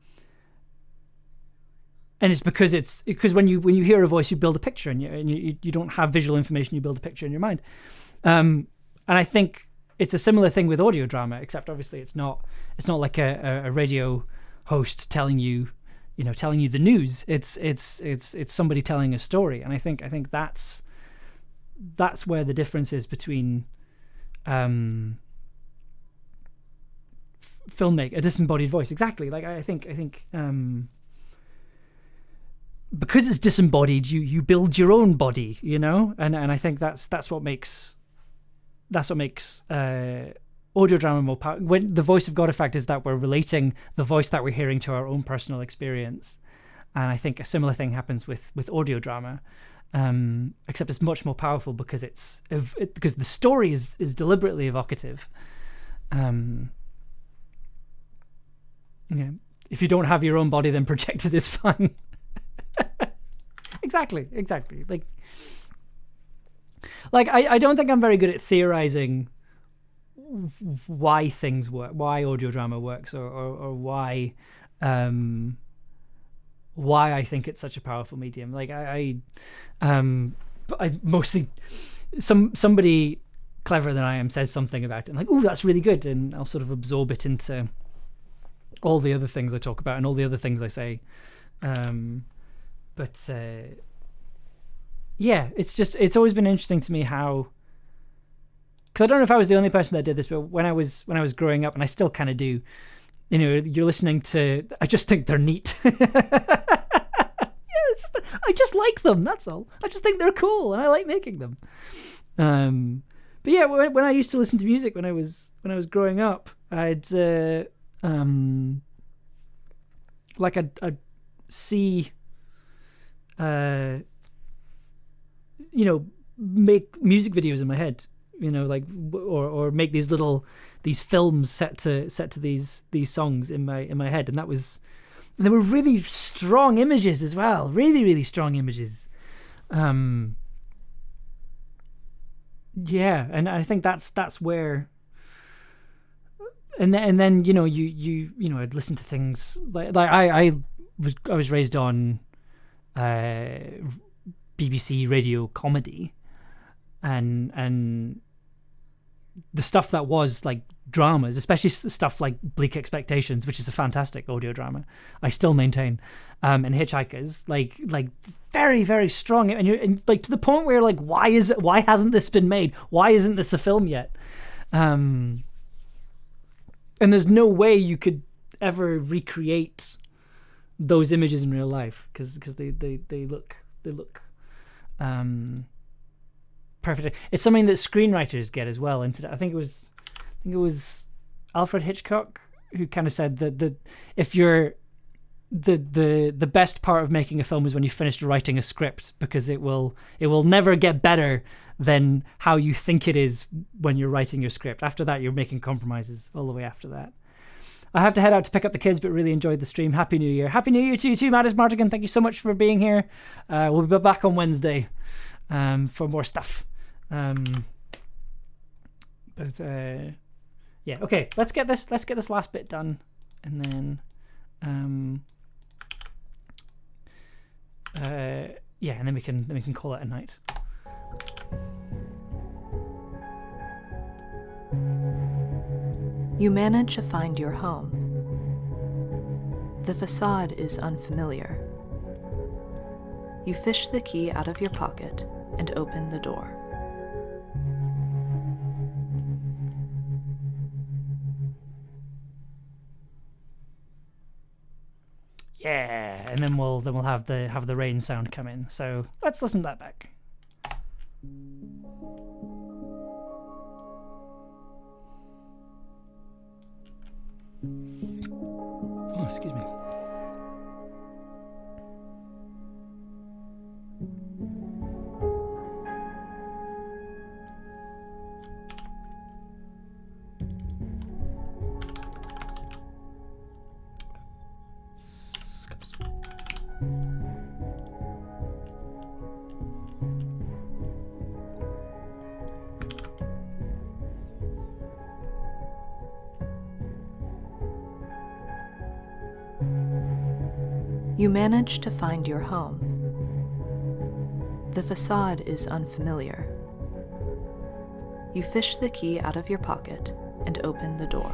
it's because when you hear a voice, you build a picture, and you don't have visual information, you build a picture in your mind. And I think it's a similar thing with audio drama, except obviously it's not like a radio host telling you the news. It's somebody telling a story, and I think that's where the difference is between filmmaker, a disembodied voice. Exactly. Like I think because it's disembodied, you build your own body, and I think that's what makes audio drama more powerful. When the voice of God effect is that we're relating the voice that we're hearing to our own personal experience, and I think a similar thing happens with audio drama, except it's much more powerful because because the story is deliberately evocative. If you don't have your own body, then projected is fine. Exactly. Like I don't think I'm very good at theorizing why things work, why audio drama works, or why I think it's such a powerful medium. Like I mostly somebody cleverer than I am says something about it, and like, oh, that's really good, and I'll sort of absorb it into all the other things I talk about and all the other things I say. But yeah, it's always been interesting to me how, because I don't know if I was the only person that did this, but when I was growing up, and I still kind of do, you know, you're listening to, I just think they're neat. I just like them, that's all. I just think they're cool and I like making them. But yeah, when I used to listen to music when I was growing up, I'd see make music videos in my head, or make these films set to these songs in my head, and there were really strong images as well, really strong images. Yeah, and I think that's where, and then I'd listen to things like I was raised on BBC radio comedy, and the stuff that was like dramas, especially stuff like Bleak Expectations, which is a fantastic audio drama, I still maintain, and Hitchhikers, like very, very strong, and like to the point where you're like, why hasn't this been made? Why isn't this a film yet? And there's no way you could ever recreate those images in real life because they look perfect. It's something that screenwriters get as well. And I think it was Alfred Hitchcock who kind of said that if you're the best part of making a film is when you finished writing a script, because it will never get better than how you think it is when you're writing your script. After that, you're making compromises all the way after that. I have to head out to pick up the kids, but really enjoyed the stream. Happy New Year. Happy New Year to you too, Mattis Martigan. Thank you so much for being here. We'll be back on Wednesday for more stuff. Yeah, okay, let's get this last bit done, and then and then we can call it a night.
You manage to find your home. The facade is unfamiliar. You fish the key out of your pocket and open the door.
Yeah, and then we'll have the rain sound come in. So let's listen to that back. Oh, excuse me.
You manage to find your home. The facade is unfamiliar. You fish the key out of your pocket and open the door.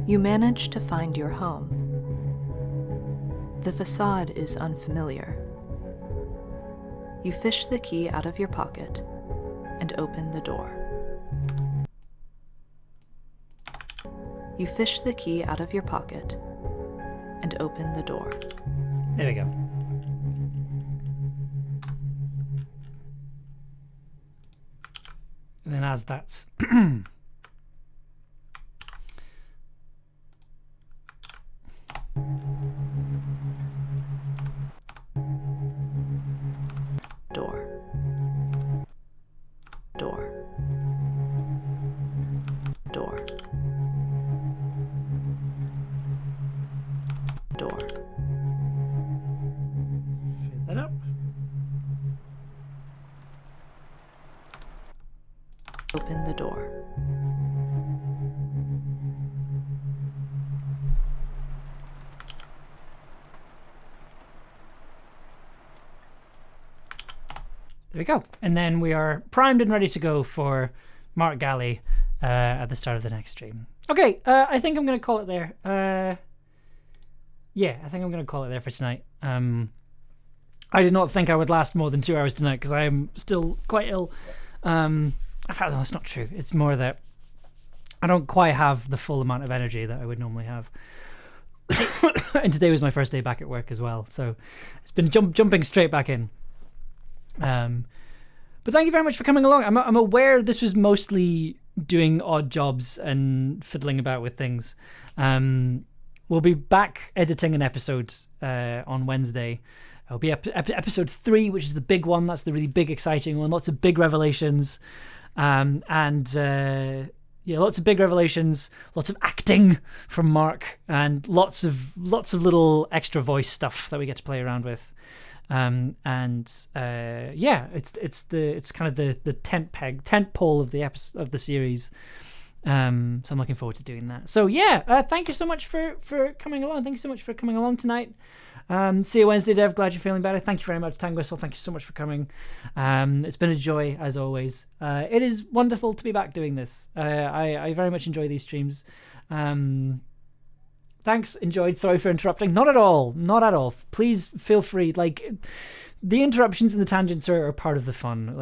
You manage to find your home. The facade is unfamiliar. You fish the key out of your pocket and open the door. You fish the key out of your pocket and open the door.
There we go. And then as that's
door. Door. Door. Door.
Fill that up.
Open the door.
There we go. And then we are primed and ready to go for Mark Galley at the start of the next stream. Okay, I think I'm going to call it there. Yeah, I think I'm going to call it there for tonight. I did not think I would last more than 2 hours tonight because I am still quite ill. In fact, that's not true. It's more that I don't quite have the full amount of energy that I would normally have. And today was my first day back at work as well, so it's been jumping straight back in. But thank you very much for coming along. I'm aware this was mostly doing odd jobs and fiddling about with things. We'll be back editing an episode on Wednesday. It'll be episode 3, which is the big one. That's the really big, exciting one. Lots of big revelations. Lots of big revelations, lots of acting from Mark, and lots of little extra voice stuff that we get to play around with. It's kind of the tent pole of the series. So I'm looking forward to doing that. So thank you so much for coming along. Thank you so much for coming along tonight. See you Wednesday, Dev. Glad you're feeling better. Thank you very much, Tangwhistle. Thank you so much for coming. It's been a joy as always. It is wonderful to be back doing this. I very much enjoy these streams. Thanks. Enjoyed. Sorry for interrupting. Not at all. Not at all. Please feel free. The interruptions and the tangents are part of the fun.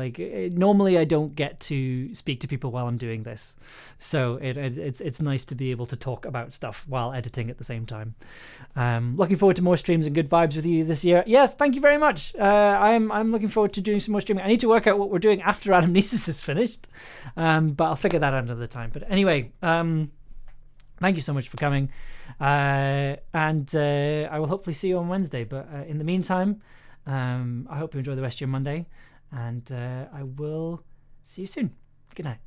Normally I don't get to speak to people while I'm doing this, so it's nice to be able to talk about stuff while editing at the same time. Looking forward to more streams and good vibes with you this year. Yes, thank you very much. I'm looking forward to doing some more streaming. I need to work out what we're doing after Anamnesis is finished, but I'll figure that out another time. But anyway, thank you so much for coming, and I will hopefully see you on Wednesday. But in the meantime, I hope you enjoy the rest of your Monday, and I will see you soon. Good night.